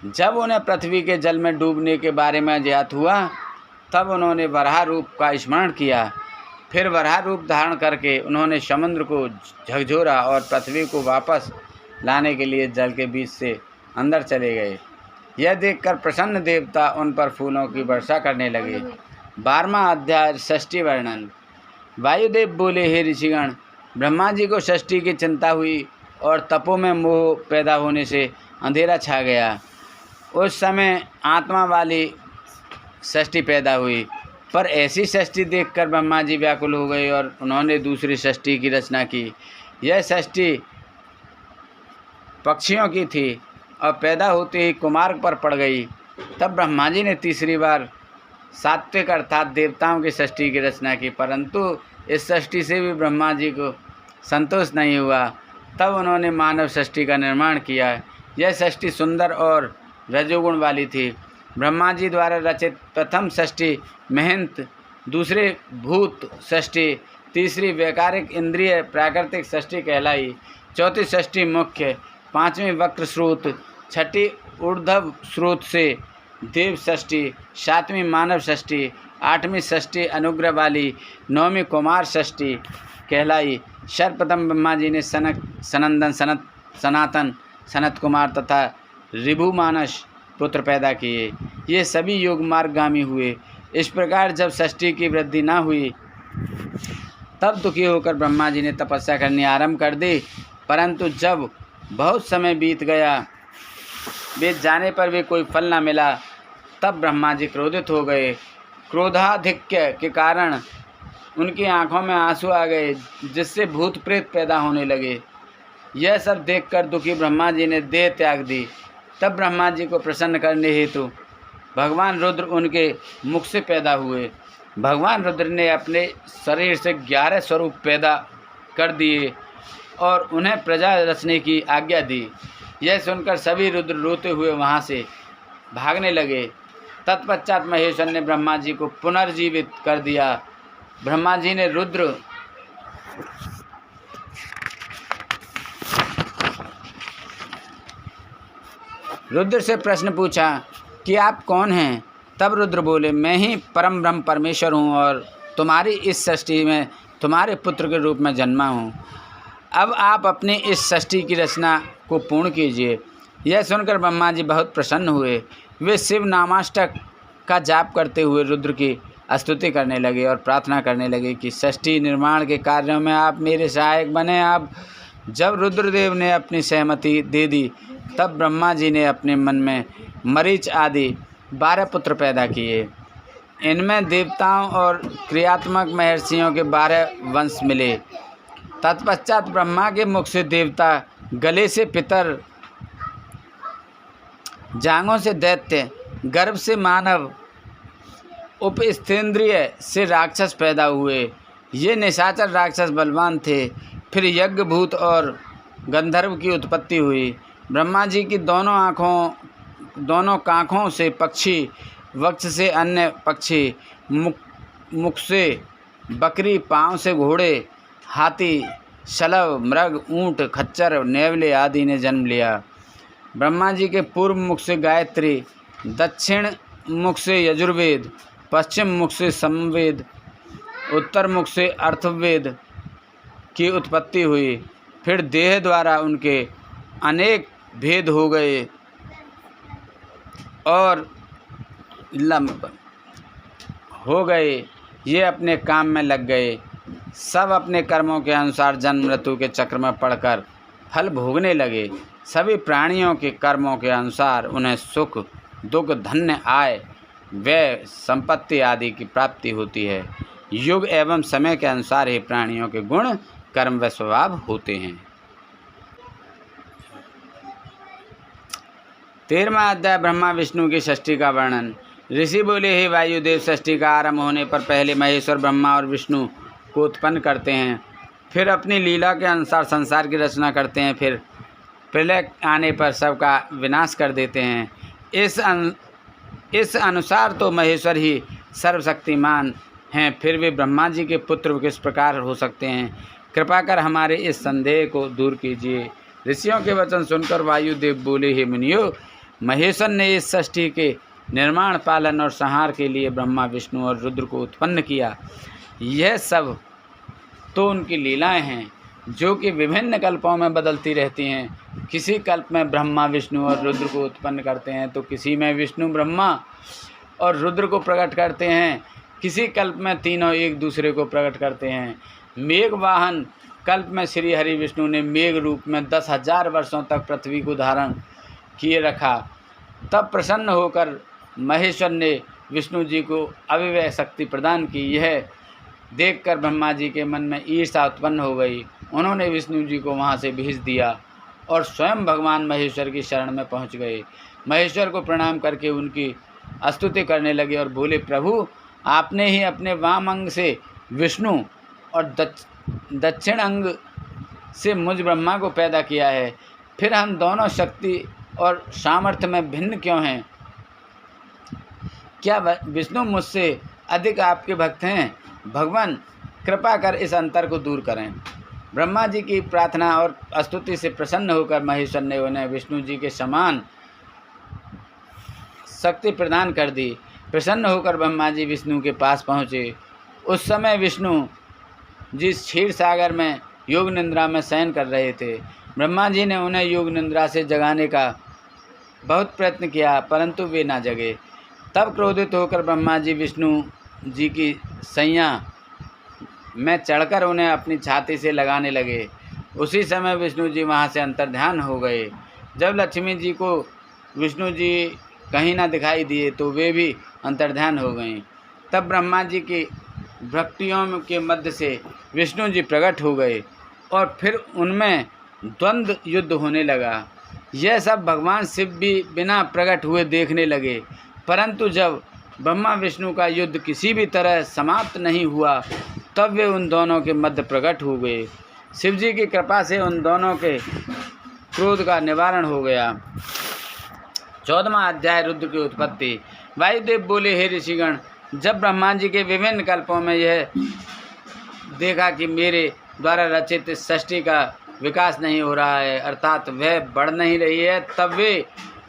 Speaker 1: जब उन्हें पृथ्वी के जल में डूबने के बारे में ज्ञात हुआ तब उन्होंने वराह रूप का स्मरण किया। फिर वराह रूप धारण करके उन्होंने समुद्र को झकझोरा और पृथ्वी को वापस लाने के लिए जल के बीच से अंदर चले गए। यह देखकर प्रसन्न देवता उन पर फूलों की वर्षा करने लगे। 12वां अध्याय षष्ठी वर्णन। वायुदेव बोले, हे ऋषिगण, ब्रह्मा जी को षष्ठी की चिंता हुई और तपों में मोह पैदा होने से अंधेरा छा गया। उस समय आत्मा वाली षष्ठी पैदा हुई, पर ऐसी षष्ठी देखकर ब्रह्मा जी व्याकुल हो गए और उन्होंने दूसरी षष्ठी की रचना की। यह षष्ठी पक्षियों की थी और पैदा होते ही कुमार्ग पर पड़ गई। तब ब्रह्मा जी ने तीसरी बार सात्विक अर्थात देवताओं की षष्ठी की रचना की, परंतु इस षष्ठी से भी ब्रह्मा जी को संतोष नहीं हुआ। तब उन्होंने मानव षष्ठी का निर्माण किया। यह षष्ठी सुंदर और रजोगुण वाली थी। ब्रह्मा जी द्वारा रचित प्रथम षष्ठी महंत, दूसरी भूत षष्ठी, तीसरी वैकारिक इंद्रिय प्राकृतिक षष्ठी कहलाई, चौथी षष्ठी मुख्य, पांचवीं वक्र स्रोत, छठी ऊर्ध्व स्रोत से देव षष्ठी, सातवीं मानव षष्ठी, आठवीं षष्ठी अनुग्रह वाली, नौवीं कुमार षष्ठी कहलाई। सर्वप्रथम ब्रह्मा जी ने सनक, सनंदन, सनातन, सनत कुमार तथा ऋभुमानस पुत्र पैदा किए। ये सभी योग मार्गगामी हुए। इस प्रकार जब षष्ठी की वृद्धि न हुई तब दुखी होकर ब्रह्मा जी ने तपस्या करनी आरंभ कर दी, परंतु जब बहुत समय बीत जाने पर भी कोई फल न मिला तब ब्रह्मा जी क्रोधित हो गए। क्रोधाधिक्य के कारण उनकी आंखों में आंसू आ गए, जिससे भूत प्रेत पैदा होने लगे। यह सब देखकर दुखी ब्रह्मा जी ने देह त्याग दी। तब ब्रह्मा जी को प्रसन्न करने हेतु भगवान रुद्र उनके मुख से पैदा हुए। भगवान रुद्र ने अपने शरीर से 11 स्वरूप पैदा कर दिए और उन्हें प्रजा रचने की आज्ञा दी। यह सुनकर सभी रुद्र रोते हुए वहाँ से भागने लगे। तत्पश्चात महेश्वर ने ब्रह्मा जी को पुनर्जीवित कर दिया। ब्रह्मा जी ने रुद्र से प्रश्न पूछा कि आप कौन हैं? तब रुद्र बोले, मैं ही परम ब्रह्म परमेश्वर हूँ और तुम्हारी इस सृष्टि में तुम्हारे पुत्र के रूप में जन्मा हूँ। अब आप अपनी इस सृष्टि की रचना को पूर्ण कीजिए। यह सुनकर ब्रह्मा जी बहुत प्रसन्न हुए। वे शिव नामाष्टक का जाप करते हुए रुद्र की स्तुति करने लगे और प्रार्थना करने लगे कि सृष्टि निर्माण के कार्यों में आप मेरे सहायक बने। अब जब रुद्रदेव ने अपनी सहमति दे दी तब ब्रह्मा जी ने अपने मन में मरीच आदि 12 पुत्र पैदा किए। इनमें देवताओं और क्रियात्मक महर्षियों के 12 वंश मिले। तत्पश्चात ब्रह्मा के मुख से देवता, गले से पितर, जांघों से दैत्य, गर्भ से मानव, उपस्थेंद्रिय से राक्षस पैदा हुए। ये निशाचर राक्षस बलवान थे। फिर यज्ञ, भूत और गंधर्व की उत्पत्ति हुई। ब्रह्मा जी की दोनों काखों से पक्षी, वक्ष से अन्य पक्षी, मुख से बकरी, पाँव से घोड़े, हाथी, शलभ, मृग, ऊँट, खच्चर, नेवले आदि ने जन्म लिया। ब्रह्मा जी के पूर्व मुख से गायत्री, दक्षिण मुख से यजुर्वेद, पश्चिम मुख से सामवेद, उत्तर मुख से अर्थवेद की उत्पत्ति हुई। फिर देह द्वारा उनके अनेक भेद हो गए और ये अपने काम में लग गए। सब अपने कर्मों के अनुसार जन्म मृत्यु के चक्र में पड़कर फल भोगने लगे। सभी प्राणियों के कर्मों के अनुसार उन्हें सुख, दुख, धन्य, आय, व्यय, संपत्ति आदि की प्राप्ति होती है। युग एवं समय के अनुसार ही प्राणियों के गुण, कर्म व स्वभाव होते हैं। 13वां अध्याय ब्रह्मा विष्णु की षष्ठी का वर्णन। ऋषि बोले, हे वायुदेव, षष्ठी का आरंभ होने पर पहले महेश्वर ब्रह्मा और विष्णु को उत्पन्न करते हैं। फिर अपनी लीला के अनुसार संसार की रचना करते हैं। फिर प्रलय आने पर सबका विनाश कर देते हैं। इस अनुसार तो महेश्वर ही सर्वशक्तिमान हैं। फिर वे ब्रह्मा जी के पुत्र किस प्रकार हो सकते हैं? कृपा कर हमारे इस संदेह को दूर कीजिए। ऋषियों के वचन सुनकर वायुदेव बोले, हे मुनियों, महेश्वर ने इस सृष्टि के निर्माण, पालन और संहार के लिए ब्रह्मा, विष्णु और रुद्र को उत्पन्न किया। यह सब तो उनकी लीलाएं हैं जो कि विभिन्न कल्पों में बदलती रहती हैं। किसी कल्प में ब्रह्मा, विष्णु और रुद्र को उत्पन्न करते हैं तो किसी में विष्णु, ब्रह्मा और रुद्र को प्रकट करते हैं। किसी कल्प में तीनों एक दूसरे को प्रकट करते हैं। मेघ वाहन कल्प में श्री हरि विष्णु ने मेघ रूप में 10,000 वर्षों तक पृथ्वी को धारण किए रखा। तब प्रसन्न होकर महेश्वर ने विष्णु जी को अव्यय शक्ति प्रदान की। यह देखकर ब्रह्मा जी के मन में ईर्ष्या उत्पन्न हो गई। उन्होंने विष्णु जी को वहाँ से भेज दिया और स्वयं भगवान महेश्वर की शरण में पहुँच गए। महेश्वर को प्रणाम करके उनकी स्तुति करने लगे और बोले, प्रभु, आपने ही अपने वाम अंग से विष्णु और दक्षिण अंग से मुझ ब्रह्मा को पैदा किया है। फिर हम दोनों शक्ति और सामर्थ्य में भिन्न क्यों हैं? क्या विष्णु मुझसे अधिक आपके भक्त हैं? भगवान, कृपा कर इस अंतर को दूर करें। ब्रह्मा जी की प्रार्थना और स्तुति से प्रसन्न होकर महेश्वर ने उन्हें विष्णु जी के समान शक्ति प्रदान कर दी। प्रसन्न होकर ब्रह्मा जी विष्णु के पास पहुँचे। उस समय विष्णु जी क्षीर सागर में योग निद्रा में शयन कर रहे थे। ब्रह्मा जी ने उन्हें योग निद्रा से जगाने का बहुत प्रयत्न किया, परंतु वे ना जगे। तब क्रोधित होकर ब्रह्मा जी विष्णु जी की सैया में चढ़कर उन्हें अपनी छाती से लगाने लगे। उसी समय विष्णु जी वहाँ से अंतर्ध्यान हो गए। जब लक्ष्मी जी को विष्णु जी कहीं ना दिखाई दिए तो वे भी अंतर्ध्यान हो गईं। तब ब्रह्मा जी की भक्तियों के मध्य से विष्णु जी प्रकट हो गए और फिर उनमें द्वंद्व युद्ध होने लगा। यह सब भगवान शिव भी बिना प्रकट हुए देखने लगे, परंतु जब ब्रह्मा विष्णु का युद्ध किसी भी तरह समाप्त नहीं हुआ तब वे उन दोनों के मध्य प्रकट हो गए। शिव जी की कृपा से उन दोनों के क्रोध का निवारण हो गया। 14वां अध्याय रुद्र की उत्पत्ति। वायुदेव बोले, हे ऋषिगण, जब ब्रह्मा जी के विभिन्न कल्पों में यह देखा कि मेरे द्वारा रचित सृष्टि का विकास नहीं हो रहा है, अर्थात वह बढ़ नहीं रही है, तब वे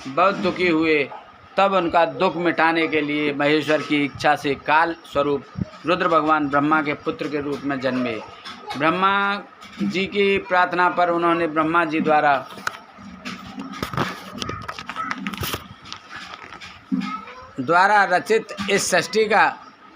Speaker 1: बहुत दुखी हुए। तब उनका दुख मिटाने के लिए महेश्वर की इच्छा से काल स्वरूप रुद्र भगवान ब्रह्मा के पुत्र के रूप में जन्मे। ब्रह्मा जी की प्रार्थना पर उन्होंने ब्रह्मा जी द्वारा रचित इस सृष्टि का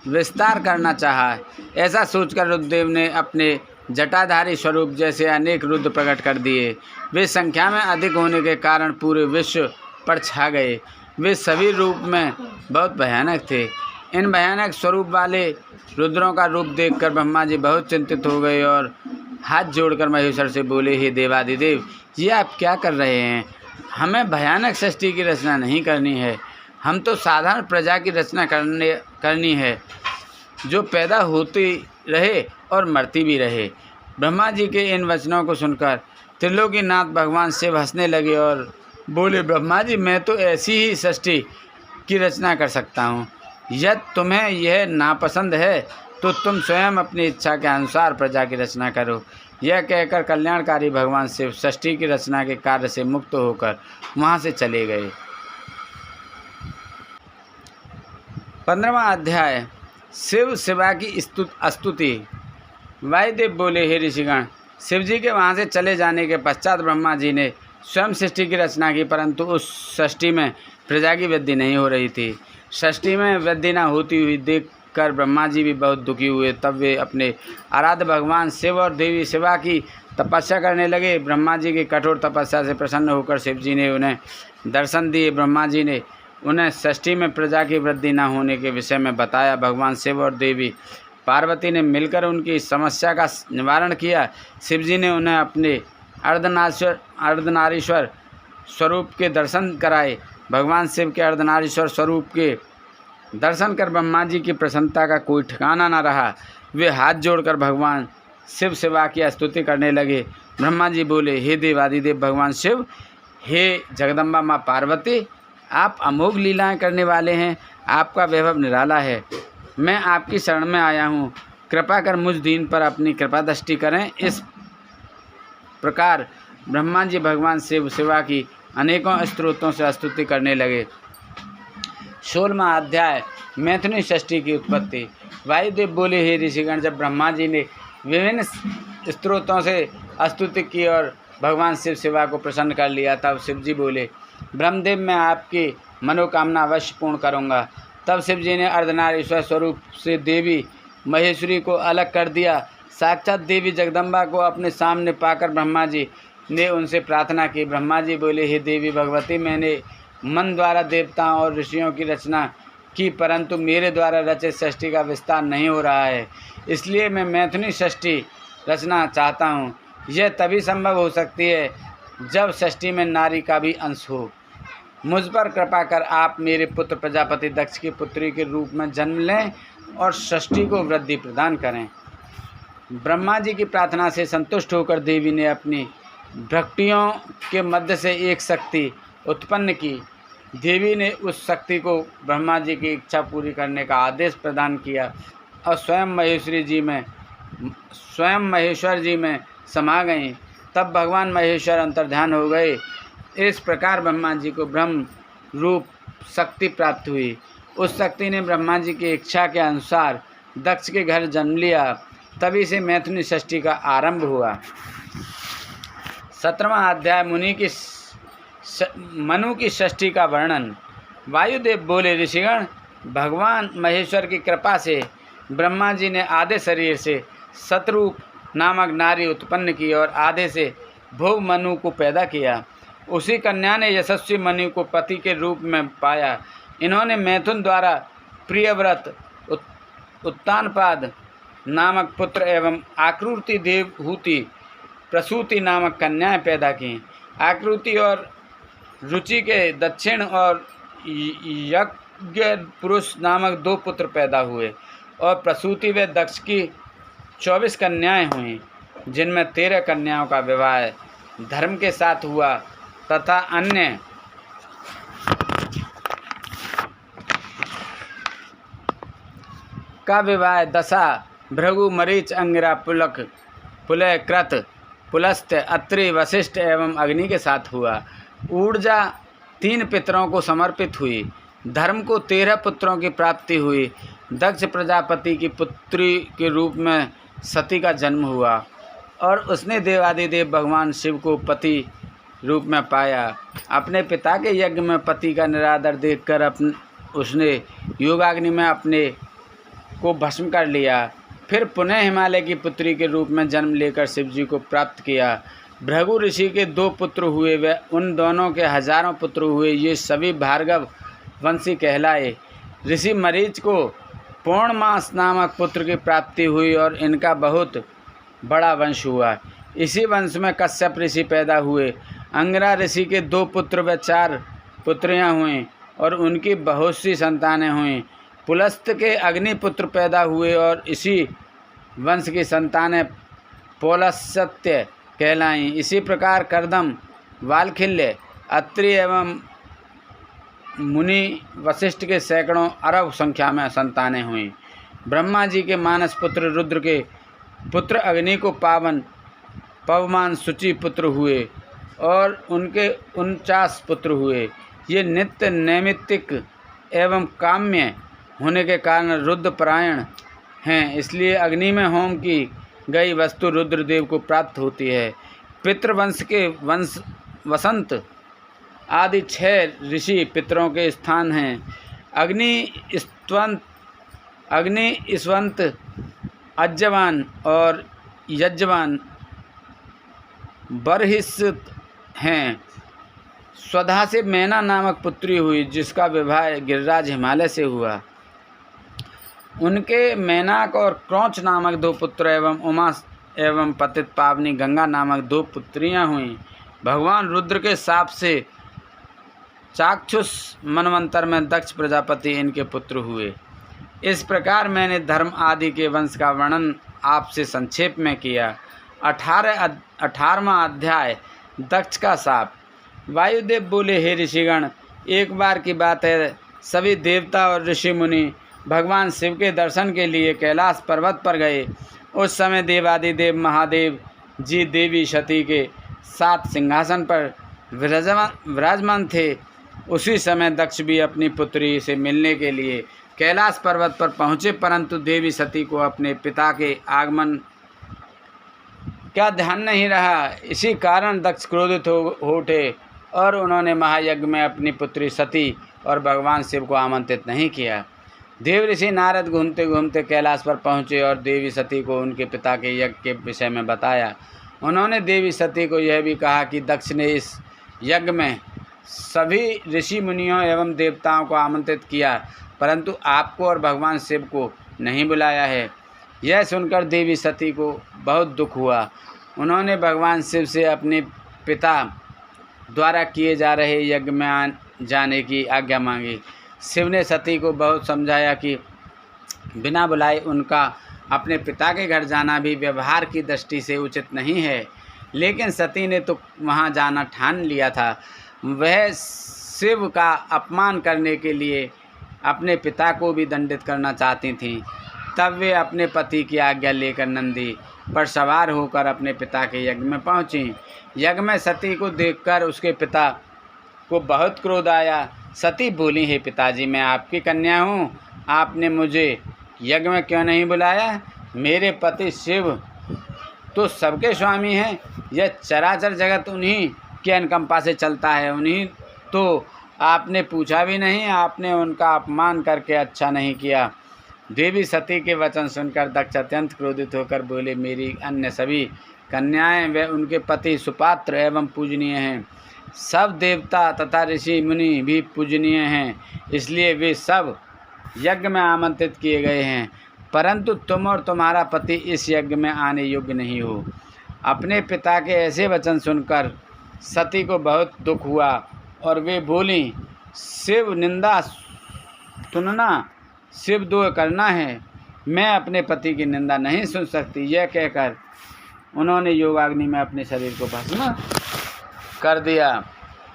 Speaker 1: विस्तार करना चाहा। ऐसा सोचकर रुद्रदेव ने अपने जटाधारी स्वरूप जैसे अनेक रुद्र प्रकट कर दिए। वे संख्या में अधिक होने के कारण पूरे विश्व पर छा गए। वे सभी रूप में बहुत भयानक थे। इन भयानक स्वरूप वाले रुद्रों का रूप देखकर ब्रह्मा जी बहुत चिंतित हो गए और हाथ जोड़कर महेश्वर से बोले, हे देवादिदेव, ये आप क्या कर रहे हैं? हमें भयानक सृष्टि की रचना नहीं करनी है, हम तो साधारण प्रजा की रचना करनी है जो पैदा होती रहे और मरती भी रहे। ब्रह्मा जी के इन वचनों को सुनकर त्रिलोकीनाथ भगवान शिव हंसने लगे और बोले, ब्रह्मा जी, मैं तो ऐसी ही सृष्टि की रचना कर सकता हूँ। यदि तुम्हें यह नापसंद है तो तुम स्वयं अपनी इच्छा के अनुसार प्रजा की रचना करो। यह कहकर कल्याणकारी भगवान शिव सृष्टि की रचना के कार्य से मुक्त होकर वहाँ से चले गए। 15वां अध्याय शिव शिवा की स्तुति। वायुदेव बोले, हे ऋषिगण, शिव जी के वहाँ से चले जाने के पश्चात ब्रह्मा जी ने स्वयं सृष्टि की रचना की, परंतु उस सृष्टि में प्रजा की वृद्धि नहीं हो रही थी। सृष्टि में वृद्धि न होती हुई देखकर ब्रह्मा जी भी बहुत दुखी हुए। तब वे अपने आराध्य भगवान शिव और देवी शिवा की तपस्या करने लगे। ब्रह्मा जी की कठोर तपस्या से प्रसन्न होकर शिव जी ने उन्हें दर्शन दिए। ब्रह्मा जी ने उन्हें सृष्टि में प्रजा की वृद्धि न होने के विषय में बताया। भगवान शिव और देवी पार्वती ने मिलकर उनकी समस्या का निवारण किया। शिव जी ने उन्हें अपने अर्धनारीश्वर स्वरूप के दर्शन कराए। भगवान शिव के अर्धनारीश्वर स्वरूप के दर्शन कर ब्रह्मा जी की प्रसन्नता का कोई ठिकाना न रहा। वे हाथ जोड़कर भगवान शिव शिवा की स्तुति करने लगे। ब्रह्मा जी बोले, हे देवादिदेव भगवान शिव, हे जगदम्बा माँ पार्वती, आप अमोघ लीलाएं करने वाले हैं, आपका वैभव निराला है। मैं आपकी शरण में आया हूँ, कृपा कर मुझ दीन पर अपनी कृपा दृष्टि करें। इस प्रकार ब्रह्मा जी भगवान शिव शिवा की अनेकों स्त्रोतों से स्तुति करने लगे। 16वां अध्याय मैथुनी षष्ठी की उत्पत्ति। वायुदेव बोले, हे ऋषिगण, जब ब्रह्मा जी ने विभिन्न स्त्रोतों से स्तुति की और भगवान शिव शिवा को प्रसन्न कर लिया, तब शिव जी बोले, ब्रह्मदेव, मैं आपकी मनोकामना अवश्य पूर्ण करूँगा। तब शिव जी ने अर्धनारीश्वर स्वरूप से देवी महेश्वरी को अलग कर दिया। साक्षात देवी जगदम्बा को अपने सामने पाकर ब्रह्मा जी ने उनसे प्रार्थना की। ब्रह्मा जी बोले, हे देवी भगवती, मैंने मन द्वारा देवताओं और ऋषियों की रचना की, परंतु मेरे द्वारा रचित सृष्टि का विस्तार नहीं हो रहा है, इसलिए मैं मैथुनी सृष्टि रचना चाहता हूँ। यह तभी संभव हो सकती है जब सृष्टि में नारी का भी अंश हो। मुझ पर कृपा कर आप मेरे पुत्र प्रजापति दक्ष की पुत्री के रूप में जन्म लें और सृष्टि को वृद्धि प्रदान करें। ब्रह्मा जी की प्रार्थना से संतुष्ट होकर देवी ने अपनी भक्तियों के मध्य से एक शक्ति उत्पन्न की। देवी ने उस शक्ति को ब्रह्मा जी की इच्छा पूरी करने का आदेश प्रदान किया और स्वयं महेश्वर जी में समा गईं। तब भगवान महेश्वर अंतर्ध्यान हो गए। इस प्रकार ब्रह्मा जी को ब्रह्म रूप शक्ति प्राप्त हुई। उस शक्ति ने ब्रह्मा जी की इच्छा के अनुसार दक्ष के घर जन्म लिया। तभी से मैथुनी षष्ठी का आरंभ हुआ। 17वां अध्याय मनु की षष्ठी का वर्णन। वायुदेव बोले, ऋषिगण, भगवान महेश्वर की कृपा से ब्रह्मा जी ने आधे शरीर से शतरूप नामक नारी उत्पन्न की और आधे से भोग मनु को पैदा किया। उसी कन्या ने यशस्वी मनु को पति के रूप में पाया। इन्होंने मैथुन द्वारा प्रियव्रत, उत्तानपाद नामक पुत्र एवं आकृति देवहूति प्रसूति नामक कन्याएं पैदा की। आकृति और रुचि के दक्षिण और यज्ञ पुरुष नामक 2 पुत्र पैदा हुए और प्रसूति व दक्ष की 24 कन्याएं हुईं, जिनमें 13 कन्याओं का विवाह धर्म के साथ हुआ तथा अन्य का विवाह दशा, भृगु, मरीच, अंगिरा, पुलक, पुलय, कृत, पुलस्त्य, अत्रि, वशिष्ठ एवं अग्नि के साथ हुआ। ऊर्जा 3 पितरों को समर्पित हुई। धर्म को 13 पुत्रों की प्राप्ति हुई। दक्ष प्रजापति की पुत्री के रूप में सती का जन्म हुआ और उसने देवादिदेव भगवान शिव को पति रूप में पाया। अपने पिता के यज्ञ में पति का निरादर देखकर उसने योगाग्नि में अपने को भस्म कर लिया। फिर पुनः हिमालय की पुत्री के रूप में जन्म लेकर शिव जी को प्राप्त किया। भृगु ऋषि के 2 पुत्र हुए, वे उन दोनों के हजारों पुत्र हुए। ये सभी भार्गव वंशी कहलाए। ऋषि मरीच को पौर्णमास नामक पुत्र की प्राप्ति हुई और इनका बहुत बड़ा वंश हुआ। इसी वंश में कश्यप ऋषि पैदा हुए। अंगिरा ऋषि के 2 पुत्र व 4 पुत्रियां हुईं और उनकी बहुत सी संतानें हुईं। पुलस्त के अग्निपुत्र पैदा हुए और इसी वंश की संतानें पौलस्त्य कहलाईं। इसी प्रकार कर्दम, वालखिल्य, अत्रि एवं मुनि वशिष्ठ के सैकड़ों अरब संख्या में संतानें हुईं। ब्रह्मा जी के मानस पुत्र रुद्र के पुत्र अग्नि को पवमान शुचि पुत्र हुए और उनके 49 पुत्र हुए। ये नित्य नैमित्तिक एवं काम्य होने के कारण रुद्रपरायण हैं, इसलिए अग्नि में होम की गई वस्तु रुद्रदेव को प्राप्त होती है। पितृवंश के वसंत आदि 6 ऋषि पितरों के स्थान हैं। अग्नि ईश्वंत, अज्जवान और यज्जवान बरहिस्सत हैं। स्वधा से मैना नामक पुत्री हुई, जिसका विवाह गिरिराज हिमालय से हुआ। उनके मैनाक और क्रौच नामक 2 पुत्र एवं उमा एवं पतित पावनी गंगा नामक 2 पुत्रियां हुईं। भगवान रुद्र के शाप से चाक्षुष मनवंतर में दक्ष प्रजापति इनके पुत्र हुए। इस प्रकार मैंने धर्म आदि के वंश का वर्णन आपसे संक्षेप में किया। 18वां अध्याय दक्ष का शाप। वायुदेव बोले, हे ऋषिगण, एक बार की बात है, सभी देवता और ऋषि मुनि भगवान शिव के दर्शन के लिए कैलाश पर्वत पर गए। उस समय देवादिदेव महादेव जी देवी सती के साथ सिंहासन पर विराजमान थे। उसी समय दक्ष भी अपनी पुत्री से मिलने के लिए कैलाश पर्वत पर पहुँचे, परंतु देवी सती को अपने पिता के आगमन का ध्यान नहीं रहा। इसी कारण दक्ष क्रोधित हो उठे और उन्होंने महायज्ञ में अपनी पुत्री सती और भगवान शिव को आमंत्रित नहीं किया। देव ऋषि नारद घूमते घूमते कैलाश पर पहुँचे और देवी सती को उनके पिता के यज्ञ के विषय में बताया। उन्होंने देवी सती को यह भी कहा कि दक्ष ने इस यज्ञ में सभी ऋषि मुनियों एवं देवताओं को आमंत्रित किया, परंतु आपको और भगवान शिव को नहीं बुलाया है। यह सुनकर देवी सती को बहुत दुख हुआ। उन्होंने भगवान शिव से अपने पिता द्वारा किए जा रहे यज्ञ में जाने की आज्ञा मांगी। शिव ने सती को बहुत समझाया कि बिना बुलाए उनका अपने पिता के घर जाना भी व्यवहार की दृष्टि से उचित नहीं है, लेकिन सती ने तो वहां जाना ठान लिया था। वह शिव का अपमान करने के लिए अपने पिता को भी दंडित करना चाहती थीं। तब वे अपने पति की आज्ञा लेकर नंदी पर सवार होकर अपने पिता के यज्ञ में पहुँची। यज्ञ में सती को देखकर उसके पिता को बहुत क्रोध आया। सती बोली, हे पिताजी, मैं आपकी कन्या हूँ, आपने मुझे यज्ञ में क्यों नहीं बुलाया? मेरे पति शिव तो सबके स्वामी हैं। यह चराचर जगत उन्हीं के अनुकंपा से चलता है। उन्हीं तो आपने पूछा भी नहीं। आपने उनका अपमान करके अच्छा नहीं किया। देवी सती के वचन सुनकर दक्ष अत्यंत क्रोधित होकर बोले, मेरी अन्य सभी कन्याएं व उनके पति सुपात्र एवं पूजनीय हैं। सब देवता तथा ऋषि मुनि भी पूजनीय हैं, इसलिए वे सब यज्ञ में आमंत्रित किए गए हैं, परंतु तुम और तुम्हारा पति इस यज्ञ में आने योग्य नहीं हो। अपने पिता के ऐसे वचन सुनकर सती को बहुत दुख हुआ और वे बोली, शिव निंदा सुनना, शिव द्रोह करना है, मैं अपने पति की निंदा नहीं सुन सकती। यह कहकर उन्होंने योगाग्नि में अपने शरीर को भस्म कर दिया।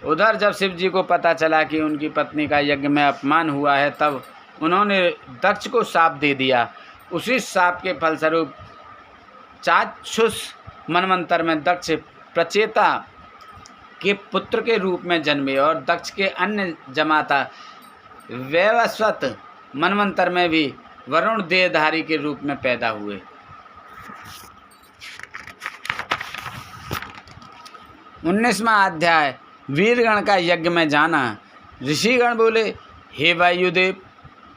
Speaker 1: उधर जब शिव जी को पता चला कि उनकी पत्नी का यज्ञ में अपमान हुआ है, तब उन्होंने दक्ष को शाप दे दिया। उसी शाप के फलस्वरूप चाक्षुष मनवंतर में दक्ष प्रचेता के पुत्र के रूप में जन्मे और दक्ष के अन्य जमाता वैवस्वत मनवंतर में भी वरुण देहधारी के रूप में पैदा हुए। 19वां अध्याय वीरगण का यज्ञ में जाना। ऋषिगण बोले, हे वायुदेव,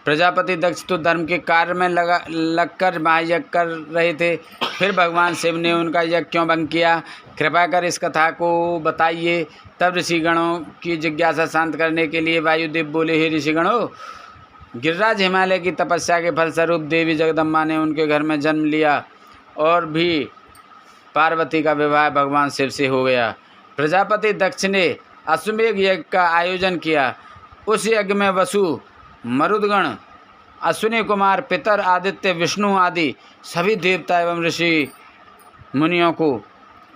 Speaker 1: प्रजापति दक्ष तो धर्म के कार्य में लगकर महायज्ञ कर रहे थे, फिर भगवान शिव ने उनका यज्ञ क्यों भंग किया? कृपा कर इस कथा को बताइए। तब ऋषिगणों की जिज्ञासा शांत करने के लिए वायुदेव बोले, हे ऋषिगणों, गिरिराज हिमालय की तपस्या के फलस्वरूप देवी जगदम्बा ने उनके घर में जन्म लिया और भी पार्वती का विवाह भगवान शिव से हो गया। प्रजापति दक्ष ने अश्वमेध यज्ञ का आयोजन किया। उस यज्ञ में वसु, मरुदगण, अश्विनी कुमार, पितर, आदित्य, विष्णु आदि सभी देवता एवं ऋषि मुनियों को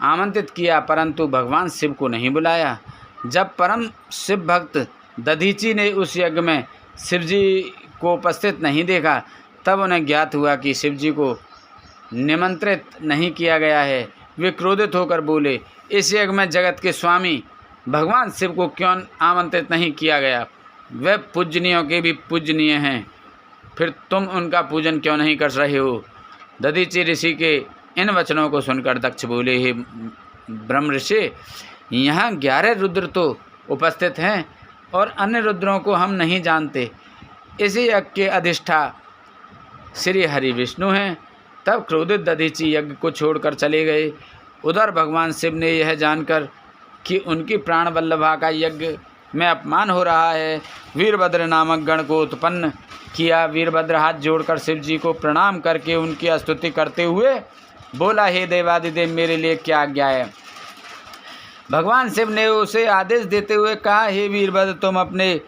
Speaker 1: आमंत्रित किया, परंतु भगवान शिव को नहीं बुलाया। जब परम शिव भक्त दधीची ने उस यज्ञ में शिवजी को उपस्थित नहीं देखा, तब उन्हें ज्ञात हुआ कि शिवजी को निमंत्रित नहीं किया गया है। वे क्रोधित होकर बोले, इस यज्ञ में जगत के स्वामी भगवान शिव को क्यों आमंत्रित नहीं किया गया? वे पूजनीयों के भी पूजनीय हैं, फिर तुम उनका पूजन क्यों नहीं कर रहे हो? दधीची ऋषि के इन वचनों को सुनकर दक्ष बोले, हे ब्रह्म ऋषि, यहाँ 11 रुद्र तो उपस्थित हैं और अन्य रुद्रों को हम नहीं जानते। इसी यज्ञ के अधिष्ठा श्री हरि विष्णु हैं। तब क्रोधित दधीची यज्ञ को छोड़कर चले गए। उधर भगवान शिव ने यह जानकर कि उनकी प्राण वल्लभा का यज्ञ में अपमान हो रहा है, वीरभद्र नामक गण को उत्पन्न किया। वीरभद्र हाथ जोड़कर शिव जी को प्रणाम करके उनकी स्तुति करते हुए बोला, हे देवादिदेव, मेरे लिए क्या आज्ञा है? भगवान शिव ने उसे आदेश देते हुए कहा, हे वीरभद्र, तुम अपने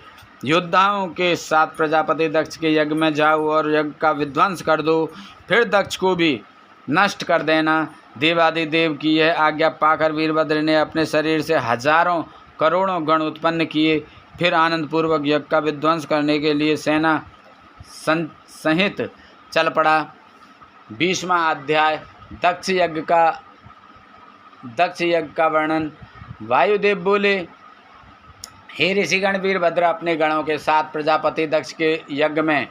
Speaker 1: योद्धाओं के साथ प्रजापति दक्ष के यज्ञ में जाओ और यज्ञ का विध्वंस कर दो, फिर दक्ष को भी नष्ट कर देना। देवादिदेव की यह आज्ञा पाकर वीरभद्र ने अपने शरीर से हजारों करोड़ों गण उत्पन्न किए। फिर आनंदपूर्वक यज्ञ का विध्वंस करने के लिए सेना सहित चल पड़ा। 20वां अध्याय दक्ष यज्ञ का वर्णन। वायुदेव बोले, हे ऋषिगण, वीरभद्र अपने गणों के साथ प्रजापति दक्ष के यज्ञ में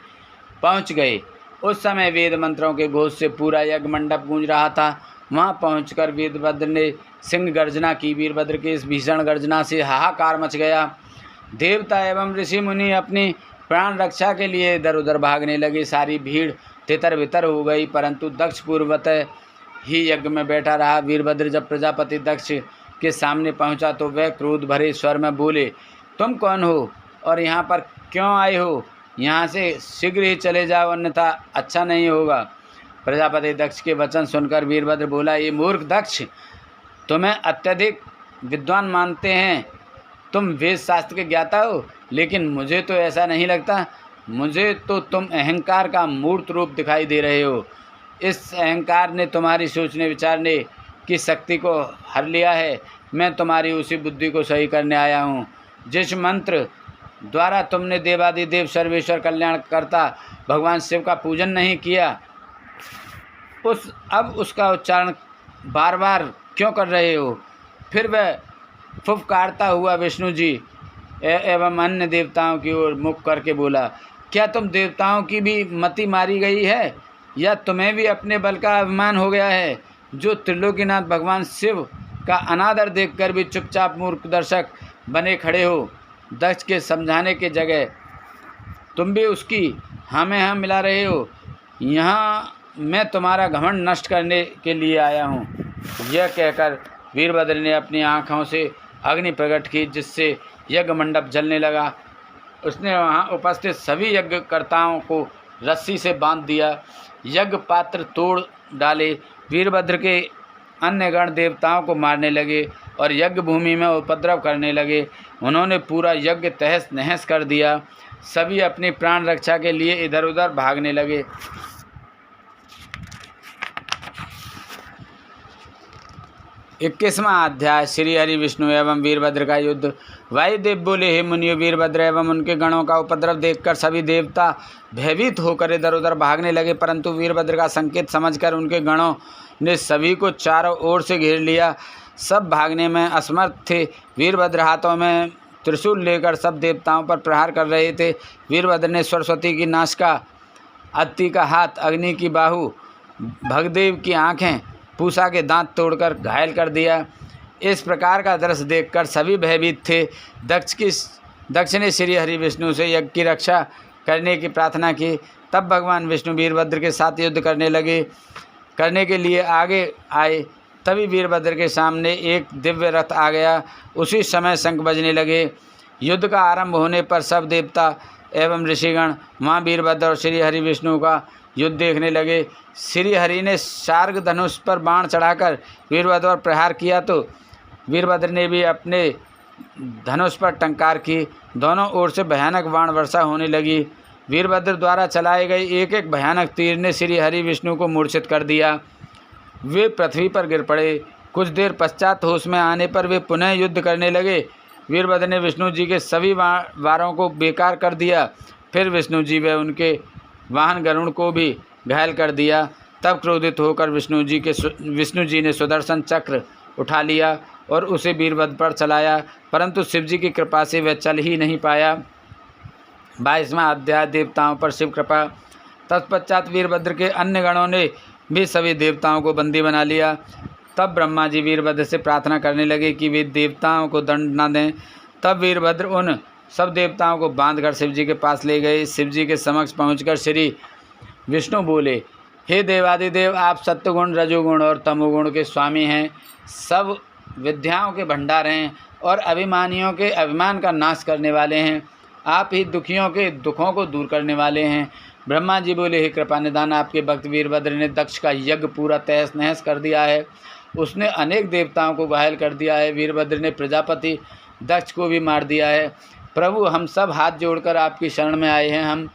Speaker 1: पहुंच गए। उस समय वेद मंत्रों के घोष से पूरा यज्ञ मंडप गूंज रहा था। वहां पहुंचकर वीरभद्र ने सिंह गर्जना की। वीरभद्र की इस भीषण गर्जना से हाहाकार मच गया। देवता एवं ऋषि मुनि अपनी प्राण रक्षा के लिए इधर उधर भागने लगे। सारी भीड़ तितर बितर हो गई, परंतु दक्ष पूर्वतः ही यज्ञ में बैठा रहा। वीरभद्र जब प्रजापति दक्ष के सामने पहुंचा तो वह क्रोध भरे स्वर में बोले, तुम कौन हो और यहाँ पर क्यों आए हो? यहाँ से शीघ्र ही चले जाओ, अन्यथा अच्छा नहीं होगा। प्रजापति दक्ष के वचन सुनकर वीरभद्र बोला, ये मूर्ख दक्ष, तुम्हें अत्यधिक विद्वान मानते हैं। तुम वेद शास्त्र के ज्ञाता हो, लेकिन मुझे तो ऐसा नहीं लगता। मुझे तो तुम अहंकार का मूर्त रूप दिखाई दे रहे हो। इस अहंकार ने तुम्हारी सोचने विचारने की शक्ति को हर लिया है। मैं तुम्हारी उसी बुद्धि को सही करने आया हूँ जिस मंत्र द्वारा तुमने देवादिदेव सर्वेश्वर कल्याणकर्ता भगवान शिव का पूजन नहीं किया, अब उसका उच्चारण बार बार क्यों कर रहे हो? फिर वह फुफकारता हुआ विष्णु जी एवं अन्य देवताओं की ओर मुख करके बोला, क्या तुम देवताओं की भी मति मारी गई है, या तुम्हें भी अपने बल का अभिमान हो गया है, जो त्रिलोकीनाथ भगवान शिव का अनादर देखकर भी चुपचाप मूर्ख दर्शक बने खड़े हो? दक्ष के समझाने के जगह तुम भी उसकी हाँ में हाँ मिला रहे हो। यहाँ मैं तुम्हारा घमंड नष्ट करने के लिए आया हूँ। यह कहकर वीरभद्र ने अपनी आँखों से अग्नि प्रकट की, जिससे यज्ञ मंडप जलने लगा। उसने वहाँ उपस्थित सभी यज्ञकर्ताओं को रस्सी से बांध दिया। यज्ञ पात्र तोड़ डाले। वीरभद्र के अन्य गण देवताओं को मारने लगे और यज्ञ भूमि में उपद्रव करने लगे। उन्होंने पूरा यज्ञ तहस नहस कर दिया। सभी अपनी प्राण रक्षा के लिए इधर उधर भागने लगे। 21वां अध्याय श्री हरि विष्णु एवं वीरभद्र का युद्ध। वायुदेव बोले, हे मुनियों, वीरभद्र एवं उनके गणों का उपद्रव देखकर सभी देवता भयभीत होकर इधर उधर भागने लगे, परंतु वीरभद्र का संकेत समझकर उनके गणों ने सभी को चारों ओर से घेर लिया। सब भागने में असमर्थ थे। वीरभद्र हाथों में त्रिशूल लेकर सब देवताओं पर प्रहार कर रहे थे। वीरभद्र ने सरस्वती की नासिका, अत्ति का हाथ, अग्नि की बाहु, भगदेव की आँखें, पूषा के दांत तोड़कर घायल कर दिया। इस प्रकार का दृश्य देखकर सभी भयभीत थे। दक्ष ने श्री हरि विष्णु से यज्ञ की रक्षा करने की प्रार्थना की। तब भगवान विष्णु वीरभद्र के साथ युद्ध करने के लिए आगे आए। तभी वीरभद्र के सामने एक दिव्य रथ आ गया। उसी समय शंख बजने लगे। युद्ध का आरंभ होने पर सब देवता एवं ऋषिगण वहाँ वीरभद्र और श्री हरि विष्णु का युद्ध देखने लगे। श्री हरि ने शार्ग धनुष पर बाण चढ़ाकर वीरभद्र पर प्रहार किया तो वीरभद्र ने भी अपने धनुष पर टंकार की। दोनों ओर से भयानक बाण वर्षा होने लगी। वीरभद्र द्वारा चलाए गए एक एक भयानक तीर ने श्री हरि विष्णु को मूर्छित कर दिया। वे पृथ्वी पर गिर पड़े। कुछ देर पश्चात होश में आने पर वे पुनः युद्ध करने लगे। वीरभद्र ने विष्णु जी के सभी वारों को बेकार कर दिया। फिर विष्णु जी व उनके वाहन गरुड़ को भी घायल कर दिया। तब क्रोधित होकर विष्णु जी ने सुदर्शन चक्र उठा लिया और उसे वीरभद्र पर चलाया, परंतु शिव जी की कृपा से वह चल ही नहीं पाया। 22वां अध्याय देवताओं पर शिव कृपा। तत्पश्चात वीरभद्र के अन्य गणों ने भी सभी देवताओं को बंदी बना लिया। तब ब्रह्मा जी वीरभद्र से प्रार्थना करने लगे कि वे देवताओं को दंड न दें। तब वीरभद्र उन सब देवताओं को बांधकर शिव जी के पास ले गए। शिव जी के समक्ष पहुंचकर श्री विष्णु बोले, हे देवादिदेव, आप सत्वगुण, रजोगुण और तमोगुण के स्वामी हैं, सब विद्याओं के भंडार हैं और अभिमानियों के अभिमान का नाश करने वाले हैं। आप ही दुखियों के दुखों को दूर करने वाले हैं। ब्रह्मा जी बोले, हे कृपा निधान, आपके भक्त वीरभद्र ने दक्ष का यज्ञ पूरा तहस नहस कर दिया है। उसने अनेक देवताओं को घायल कर दिया है। वीरभद्र ने प्रजापति दक्ष को भी मार दिया है। प्रभु, हम सब हाथ जोड़कर आपकी शरण में आए हैं। हम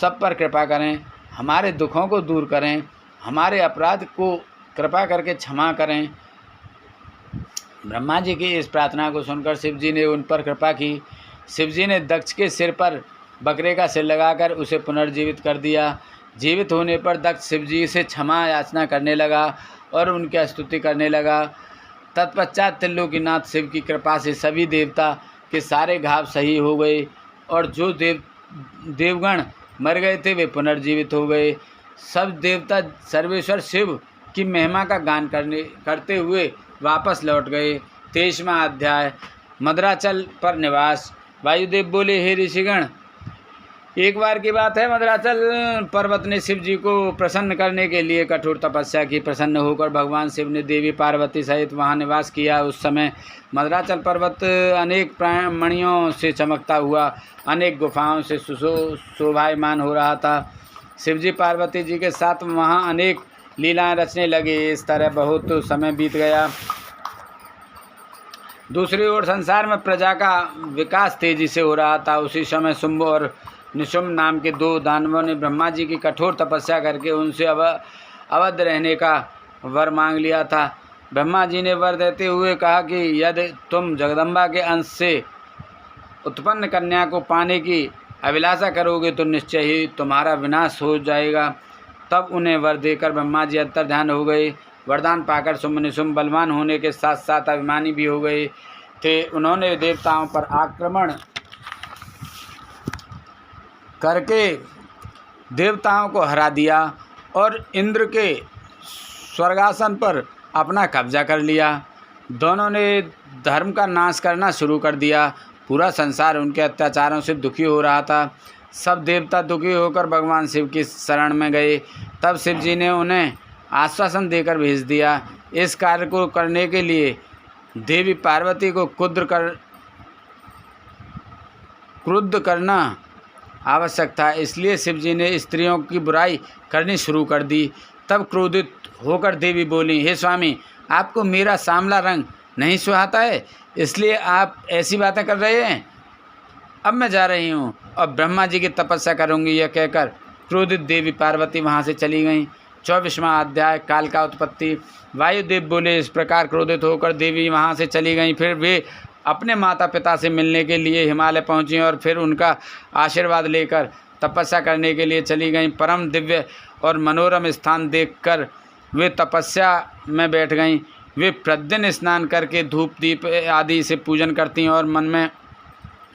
Speaker 1: सब पर कृपा करें, हमारे दुखों को दूर करें, हमारे अपराध को कृपा करके क्षमा करें। ब्रह्मा जी की इस प्रार्थना को सुनकर शिव जी ने उन पर कृपा की। शिव जी ने दक्ष के सिर पर बकरे का सिर लगाकर उसे पुनर्जीवित कर दिया। जीवित होने पर दक्ष शिव जी से क्षमा याचना करने लगा और उनकी स्तुति करने लगा। तत्पश्चात त्रिलोकीनाथ शिव की कृपा से सभी देवता के सारे घाव सही हो गए और जो देवगण मर गए थे वे पुनर्जीवित हो गए। सब देवता सर्वेश्वर शिव की महिमा का गान करते हुए वापस लौट गए। 23वां अध्याय मद्राचल पर निवास। वायुदेव बोले, हे ऋषिगण, एक बार की बात है, मद्राचल पर्वत ने शिव जी को प्रसन्न करने के लिए कठोर तपस्या की। प्रसन्न होकर भगवान शिव ने देवी पार्वती सहित वहां निवास किया। उस समय मद्राचल पर्वत अनेक मणियों से चमकता हुआ अनेक गुफाओं से शोभायमान हो रहा था। शिव जी पार्वती जी के साथ वहां अनेक लीलाएं रचने लगे। इस तरह बहुत समय बीत गया। दूसरी ओर संसार में प्रजा का विकास तेजी से हो रहा था। उसी समय शुंभ और निशुंभ नाम के दो दानवों ने ब्रह्मा जी की कठोर तपस्या करके उनसे अवध रहने का वर मांग लिया था। ब्रह्मा जी ने वर देते हुए कहा कि यदि तुम जगदम्बा के अंश से उत्पन्न कन्या को पाने की अभिलाषा करोगे तो निश्चय ही तुम्हारा विनाश हो जाएगा। तब उन्हें वर देकर ब्रह्मा जी अंतर्ध्यान हो गए। वरदान पाकर शुंभ निशुंभ बलवान होने के साथ साथ अभिमानी भी हो गए थे। उन्होंने देवताओं पर आक्रमण करके देवताओं को हरा दिया और इंद्र के स्वर्गासन पर अपना कब्जा कर लिया। दोनों ने धर्म का नाश करना शुरू कर दिया। पूरा संसार उनके अत्याचारों से दुखी हो रहा था। सब देवता दुखी होकर भगवान शिव की शरण में गए। तब शिव जी ने उन्हें आश्वासन देकर भेज दिया। इस कार्य को करने के लिए देवी पार्वती को क्रुद्ध करना आवश्यक था, इसलिए शिव जी ने स्त्रियों की बुराई करनी शुरू कर दी। तब क्रोधित होकर देवी बोली, हे स्वामी, आपको मेरा सांवला रंग नहीं सुहाता है, इसलिए आप ऐसी बातें कर रहे हैं। अब मैं जा रही हूँ और ब्रह्मा जी की तपस्या करूँगी। यह कहकर क्रोधित देवी पार्वती वहाँ से चली गईं। 24वां अध्याय काल का उत्पत्ति। वायुदेव बोले, इस प्रकार क्रोधित होकर देवी वहाँ से चली गईं। फिर वे अपने माता पिता से मिलने के लिए हिमालय पहुँची और फिर उनका आशीर्वाद लेकर तपस्या करने के लिए चली गईं। परम दिव्य और मनोरम स्थान देखकर वे तपस्या में बैठ गईं। वे प्रतिदिन स्नान करके धूप दीप आदि से पूजन करती और मन में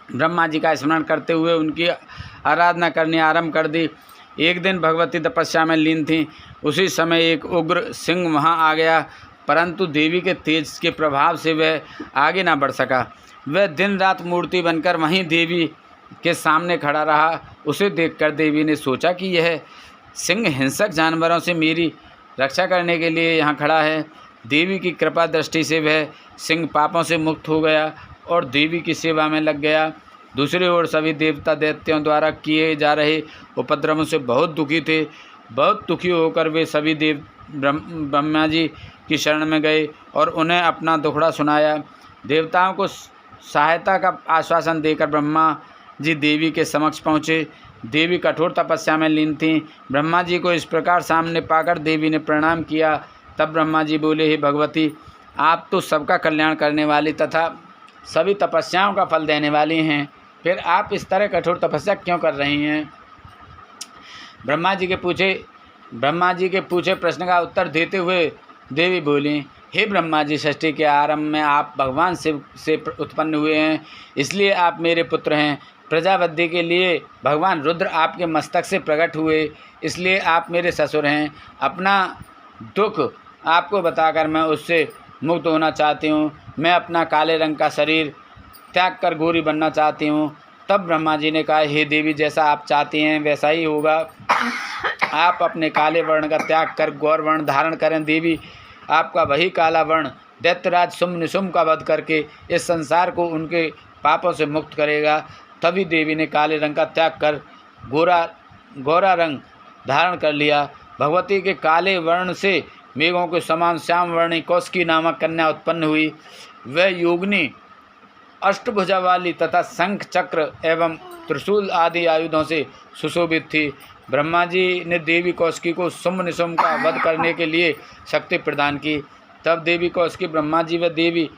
Speaker 1: ब्रह्मा जी का स्मरण करते हुए उनकी आराधना करनी आरंभ कर दी। एक दिन भगवती तपस्या में लीन थीं। उसी समय एक उग्र सिंह वहां आ गया, परंतु देवी के तेज के प्रभाव से वह आगे ना बढ़ सका। वह दिन रात मूर्ति बनकर वहीं देवी के सामने खड़ा रहा। उसे देखकर देवी ने सोचा कि यह सिंह हिंसक जानवरों से मेरी रक्षा करने के लिए यहाँ खड़ा है। देवी की कृपा दृष्टि से वह सिंह पापों से मुक्त हो गया और देवी की सेवा में लग गया। दूसरी ओर सभी देवता दैत्यों द्वारा किए जा रहे उपद्रवों से बहुत दुखी थे। बहुत दुखी होकर वे सभी देव ब्रह्मा जी की शरण में गए और उन्हें अपना दुखड़ा सुनाया। देवताओं को सहायता का आश्वासन देकर ब्रह्मा जी देवी के समक्ष पहुँचे। देवी कठोर तपस्या में लीन थीं। ब्रह्मा जी को इस प्रकार सामने पाकर देवी ने प्रणाम किया। तब ब्रह्मा जी बोले, हे भगवती, आप तो सबका कल्याण करने वाली तथा सभी तपस्याओं का फल देने वाली हैं, फिर आप इस तरह कठोर तपस्या क्यों कर रही हैं? ब्रह्मा जी के पूछे प्रश्न का उत्तर देते हुए देवी बोली, हे ब्रह्मा जी, सृष्टि के आरंभ में आप भगवान शिव से उत्पन्न हुए हैं, इसलिए आप मेरे पुत्र हैं। प्रजावृद्धि के लिए भगवान रुद्र आपके मस्तक से प्रकट हुए, इसलिए आप मेरे ससुर हैं। अपना दुख आपको बताकर मैं उससे मुक्त होना चाहती हूँ। मैं अपना काले रंग का शरीर त्याग कर गोरी बनना चाहती हूँ। तब ब्रह्मा जी ने कहा, हे देवी, जैसा आप चाहती हैं वैसा ही होगा। आप अपने काले वर्ण का त्याग कर गौर वर्ण धारण करें। देवी, आपका वही काला वर्ण दैत्यराज शुम्भ निशुम्भ का वध करके इस संसार को उनके पापों से मुक्त करेगा। तभी देवी ने काले रंग का त्याग कर गोरा रंग धारण कर लिया। भगवती के काले वर्ण से मेघों के समान श्याम वर्णी कौशिकी नामक कन्या उत्पन्न हुई। वह योगिनी अष्टभुजा वाली तथा शंख चक्र एवं त्रिशूल आदि आयुधों से सुशोभित थी। ब्रह्मा जी ने देवी कौशिकी को शुम्भ निशुम्भ का वध करने के लिए शक्ति प्रदान की। तब देवी कौशिकी ब्रह्मा जी व देवी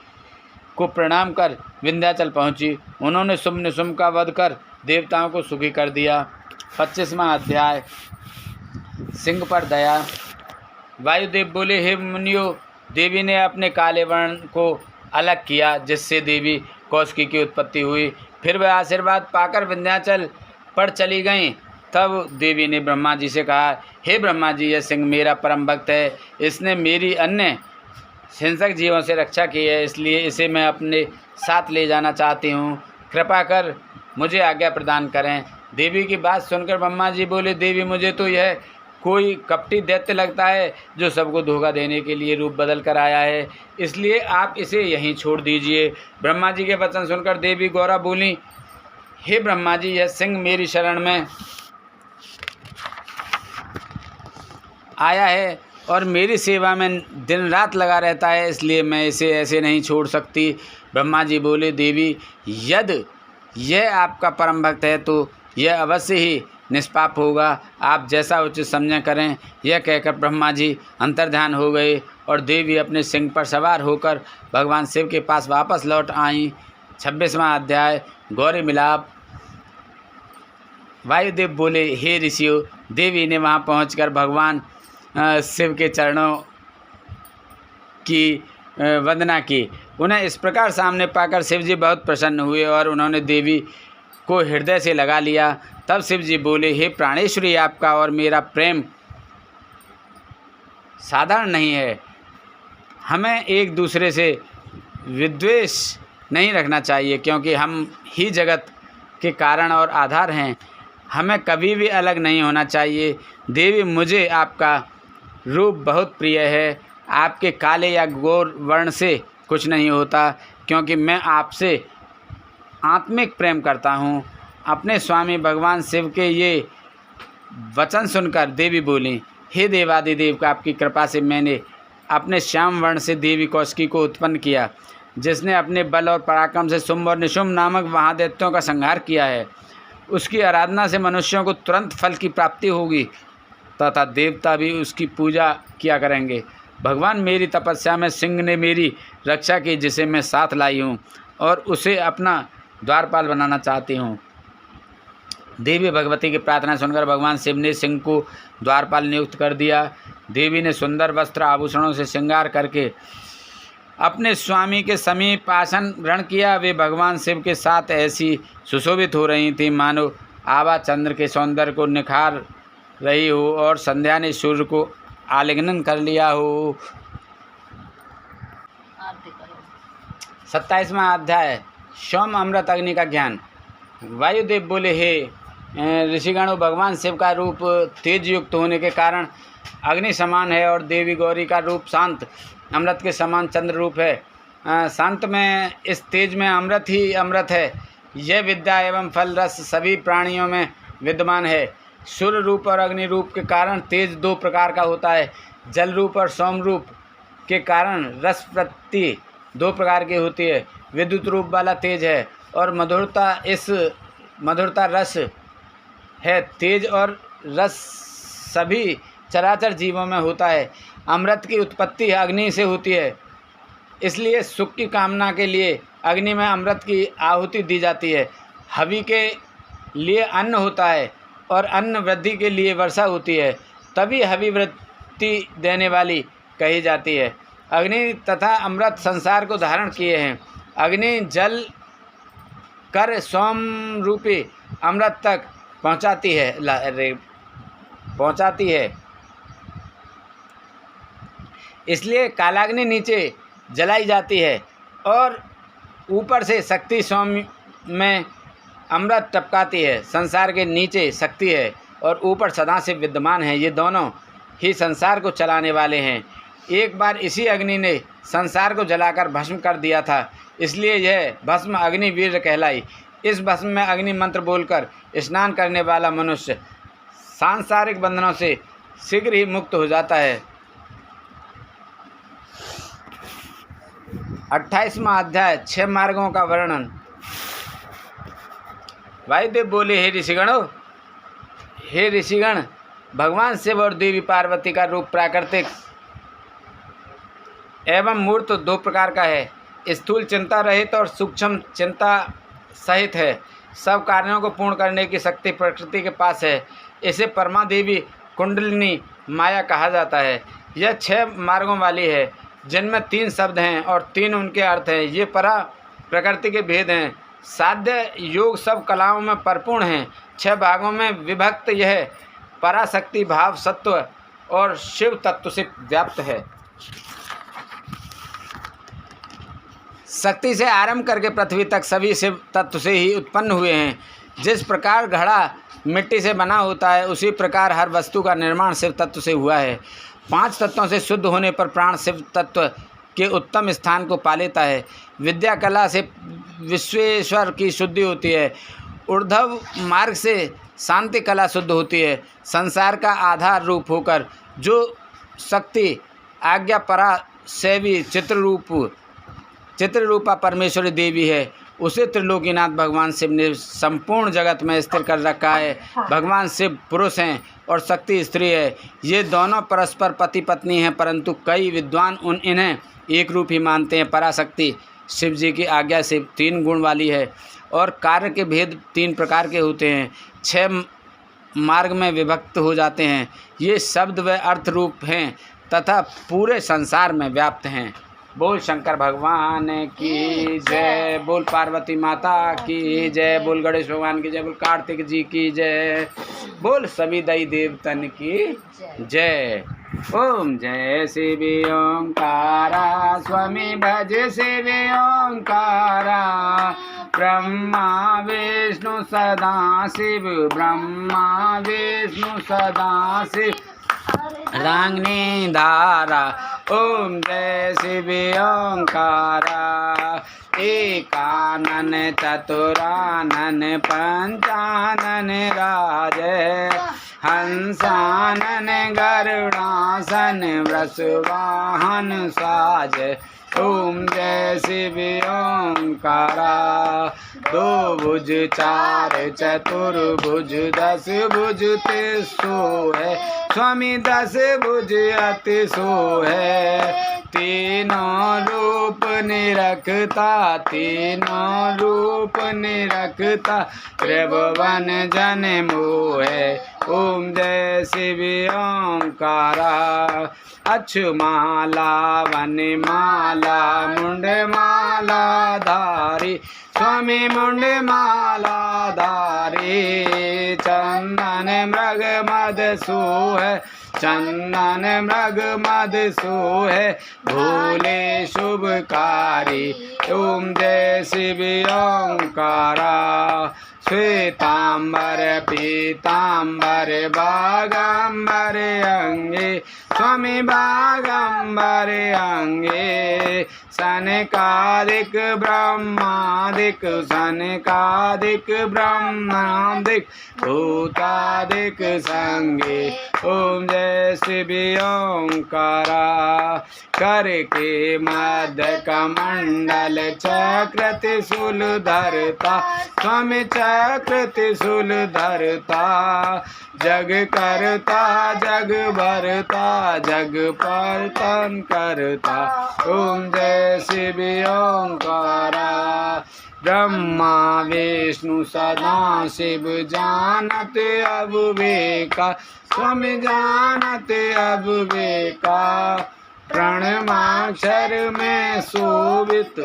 Speaker 1: को प्रणाम कर विंध्याचल पहुंची। उन्होंने शुम्भ निशुम्भ का वध कर देवताओं को सुखी कर दिया। 25वां अध्याय, सिंह पर दया। वायुदेव बोले, हे मुनियों, देवी ने अपने काले वर्ण को अलग किया, जिससे देवी कौशिकी की उत्पत्ति हुई। फिर वह आशीर्वाद पाकर विंध्याचल पर चली गईं। तब देवी ने ब्रह्मा जी से कहा, हे ब्रह्मा जी, यह सिंह मेरा परम भक्त है। इसने मेरी अन्य हिंसक जीवों से रक्षा की है, इसलिए इसे मैं अपने साथ ले जाना चाहती हूँ। कृपा कर मुझे आज्ञा प्रदान करें। देवी की बात सुनकर ब्रह्मा जी बोले, देवी, मुझे तो यह कोई कपटी दैत्य लगता है जो सबको धोखा देने के लिए रूप बदल कर आया है, इसलिए आप इसे यहीं छोड़ दीजिए। ब्रह्मा जी के वचन सुनकर देवी गौरा बोली, हे ब्रह्मा जी, यह सिंह मेरी शरण में आया है और मेरी सेवा में दिन रात लगा रहता है, इसलिए मैं इसे ऐसे नहीं छोड़ सकती। ब्रह्मा जी बोले, देवी, यदि यह आपका परम भक्त है तो यह अवश्य ही निष्पाप होगा। आप जैसा उचित समझें करें। यह कहकर ब्रह्मा जी अंतर्ध्यान हो गए और देवी अपने सिंह पर सवार होकर भगवान शिव के पास वापस लौट आईं। 26वां अध्याय, गौरी मिलाप। वायुदेव बोले, हे ऋषियों, देवी ने वहां पहुंचकर भगवान शिव के चरणों की वंदना की। उन्हें इस प्रकार सामने पाकर शिव जी बहुत प्रसन्न हुए और उन्होंने देवी को हृदय से लगा लिया। तब शिव जी बोले, हे प्राणेश्वरी, आपका और मेरा प्रेम साधारण नहीं है। हमें एक दूसरे से विद्वेष नहीं रखना चाहिए, क्योंकि हम ही जगत के कारण और आधार हैं। हमें कभी भी अलग नहीं होना चाहिए। देवी, मुझे आपका रूप बहुत प्रिय है। आपके काले या गौर वर्ण से कुछ नहीं होता, क्योंकि मैं आपसे आत्मिक प्रेम करता हूँ। अपने स्वामी भगवान शिव के ये वचन सुनकर देवी बोली, हे देवादिदेव, का आपकी कृपा से मैंने अपने श्याम वर्ण से देवी कौशिकी को उत्पन्न किया, जिसने अपने बल और पराक्रम से शुम्भ और निशुम्भ नामक महादैत्यों का संहार किया है। उसकी आराधना से मनुष्यों को तुरंत फल की प्राप्ति होगी तथा देवता भी उसकी पूजा किया करेंगे। भगवान, मेरी तपस्या में सिंह ने मेरी रक्षा की, जिसे मैं साथ लाई हूँ और उसे अपना द्वारपाल बनाना चाहती हूँ। देवी भगवती की प्रार्थना सुनकर भगवान शिव ने सिंह को द्वारपाल नियुक्त कर दिया। देवी ने सुंदर वस्त्र आभूषणों से श्रृंगार करके अपने स्वामी के समीप आसन ग्रहण किया। वे भगवान शिव के साथ ऐसी सुशोभित हो रही थी मानो आभा चंद्र के सौंदर्य को निखार रही हो और संध्या ने सूर्य को आलिंगन कर लिया हो। 27वां अध्याय, सोम अमृत अग्नि का ज्ञान। वायुदेव बोले, हे ऋषिगणों, भगवान शिव का रूप तेज युक्त होने के कारण अग्नि समान है और देवी गौरी का रूप शांत अमृत के समान चंद्र रूप है। शांत में इस तेज में अमृत ही अमृत है। यह विद्या एवं फल रस सभी प्राणियों में विद्यमान है। सूर्य रूप और अग्नि रूप के कारण तेज दो प्रकार का होता है। जल रूप और सोम रूप के कारण रस वृत्ति दो प्रकार की होती है। विद्युत रूप वाला तेज है और मधुरता रस है। तेज और रस सभी चराचर जीवों में होता है। अमृत की उत्पत्ति अग्नि से होती है, इसलिए सुख की कामना के लिए अग्नि में अमृत की आहुति दी जाती है। हवि के लिए अन्न होता है और अन्न वृद्धि के लिए वर्षा होती है, तभी हवि वृद्धि देने वाली कही जाती है। अग्नि तथा अमृत संसार को धारण किए हैं। अग्नि जल कर सोम रूपी अमृत तक पहुंचाती है। इसलिए कालाग्नि नीचे जलाई जाती है और ऊपर से शक्ति सोम में अमृत टपकाती है। संसार के नीचे शक्ति है और ऊपर सदा से विद्यमान है। ये दोनों ही संसार को चलाने वाले हैं। एक बार इसी अग्नि ने संसार को जलाकर भस्म कर दिया था, इसलिए यह भस्म अग्निवीर कहलाई। इस भस्म में अग्नि मंत्र बोलकर स्नान करने वाला मनुष्य सांसारिक बंधनों से शीघ्र ही मुक्त हो जाता है। 28वां अध्याय 6 मार्गों का वर्णन। वायुदेव बोले, हे ऋषिगण, भगवान शिव और देवी पार्वती का रूप प्राकृतिक एवं मूर्त दो प्रकार का है। स्थूल चिंता रहित और सूक्ष्म चिंता सहित है। सब कार्यों को पूर्ण करने की शक्ति प्रकृति के पास है। इसे परमा देवी कुंडलिनी माया कहा जाता है। यह 6 मार्गों वाली है, जिनमें 3 शब्द हैं और 3 उनके अर्थ हैं। ये परा प्रकृति के भेद हैं। साध्य योग सब कलाओं में परिपूर्ण हैं। 6 भागों में विभक्त यह पराशक्ति भाव सत्व और शिव तत्व से व्याप्त है। शक्ति से आरंभ करके पृथ्वी तक सभी शिव तत्व से ही उत्पन्न हुए हैं। जिस प्रकार घड़ा मिट्टी से बना होता है, उसी प्रकार हर वस्तु का निर्माण शिव तत्व से हुआ है। 5 तत्वों से शुद्ध होने पर प्राण शिव तत्व के उत्तम स्थान को पा लेता है। विद्या कला से विश्वेश्वर की शुद्धि होती है। ऊर्ध्व मार्ग से शांति कला शुद्ध होती है। संसार का आधार रूप होकर जो शक्ति आज्ञा परा सेवी चित्ररूपा परमेश्वरी देवी है, उसे त्रिलोकीनाथ भगवान शिव ने संपूर्ण जगत में स्थिर कर रखा है। भगवान शिव पुरुष हैं और शक्ति स्त्री है। ये दोनों परस्पर पति पत्नी हैं, परंतु कई विद्वान इन्हें एक रूप ही मानते हैं। पराशक्ति शिव जी की आज्ञा से 3 गुण वाली है और कार्य के भेद 3 प्रकार के होते हैं। 6 मार्ग में विभक्त हो जाते हैं। ये शब्द व अर्थ रूप हैं तथा पूरे संसार में व्याप्त हैं। बोल शंकर भगवान की जय, बोल पार्वती माता की जय, बोल गणेश भगवान की जय, बोल कार्तिक जी की जय, बोल सभी दई देवतन की जय। ओम जय शिव ओंकारा, स्वामी भज शिव ओंकारा, ब्रह्मा विष्णु सदा शिव, ब्रह्मा विष्णु सदा शिव, रांगनी धारा। ओम जय शिव ओंकारा, एकानन चतुरानन पंचानन राज, हंसानन गरुड़ासन वृषवाहन साज। ओम जय शिव ओंकारा, 2 भुज 4 चतुर्भुज 10 भुज तिसो है, स्वामी 10 भुज अति सो है। तीनों रूप निरखता, तीनों रूप निरखता, त्रिभुवन जन मोहे। ओम जय शिव ओंकारा, अक्षमाला वनमाला मुंडमाला धारी, स्वामी मुंडमाला धारी। चंदन मृग मद सोह, चंदन मृग मद सोह, भोले शुभकारी। ओम जय शिव ओंकारा, श्वेतांबर पीतांबर बागंबर अंगे, स्वामी बागंबर अंगे। सनकादिक ब्रह्मादिक सनकादिक ब्रह्मादिक भूतादिक संगे ओम जय शिव ओंकारा। करके मध्य कमंडल चक्र त्रिशूल धरता स्वामी चक्र त्रिशूल धरता। जग करता जग भरता जग पर्तन करता ओम जय शिव ओंकारा। ब्रह्मा विष्णु सदा शिव जानत अब वेका स्वामी जानत अब वेका। प्रणवाक्षर में शोभित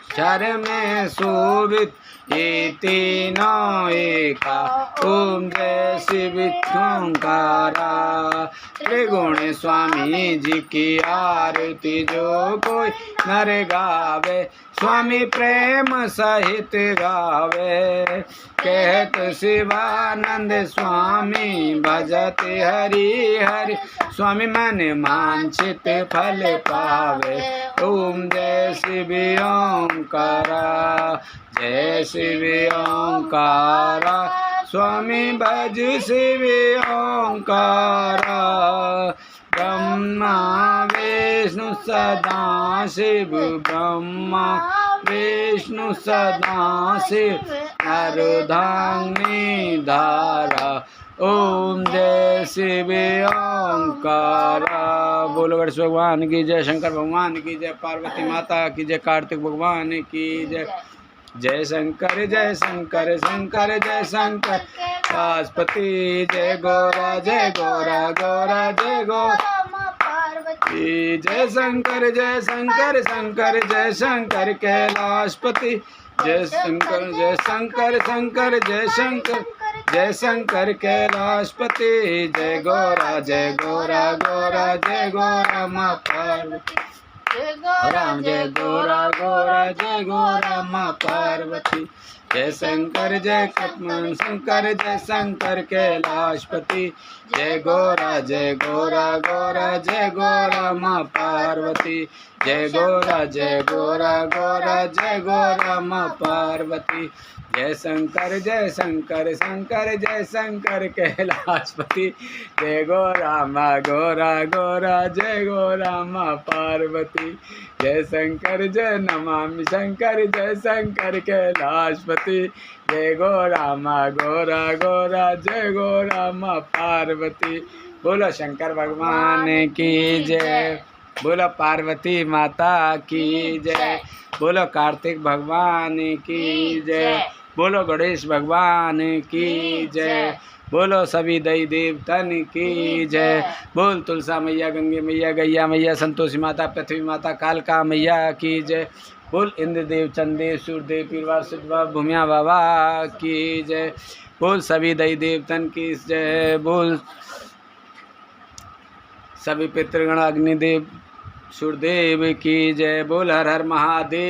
Speaker 1: क्षर में शोभित ये तीनों एका ओम जय शिव ओंकारा। त्रिगुण स्वामी जी की आरती जो कोई नर गावे स्वामी प्रेम सहित गावे। कहत शिवानंद स्वामी भजत हरि हरि स्वामी मन वांछित फल पावे ओम जय शिव ओंकारा। जय शिव ओंकारा स्वामी भज शिव ओंकारा। ब्रह्मा विष्णु सदा शिव ब्रह्मा विष्णु सदा शिव अर्धांगिनी धारा ओम जय शिव ओंकारा। बोलो गणेश भगवान की जय, शंकर भगवान की जय, पार्वती माता की जय, कार्तिक भगवान की जय। जय शंकर जय शंकर शंकर जय शंकर पार्वती जय गौरा गौरा जय गौरा जय शंकर शंकर जय शंकर कैलाशपति जय शंकर शंकर जय शंकर कैलाशपति जय गौरा जय गौरा माँ पार्वती राम जय गौरा माँ पार्वती। जय शंकर जय शंकर कैलाशपति जय गौरा जय गौरा माँ पार्वती। जय गौरा माँ पार्वती। जय शंकर कैलाशपति जय गौरा माँ पार्वती। जय शंकर जय नमामि शंकर जय शंकर कैलाशपति जय गौरा जय गौरा माँ पार्वती। बोलो शंकर भगवान की जय, बोलो पार्वती माता की जय, बोलो कार्तिक भगवान की जय, बोलो गणेश भगवान की जय, बोलो सभी दई देवतन की जय। बोल तुलसा मैया, गंगे मैया, गैया मैया, संतोषी माता, पृथ्वी माता, कालका मैया की जय। बोल इंद्रदेव, चंद्रदेव, सूर्यदेव, पीरवार सिद्धवा भूमिया बाबा की जय। बोल सभी दई देवतन की जय। बोल सभी पितृगण, अग्निदेव, सूर्यदेव की जय। बोल हर हर महादेव।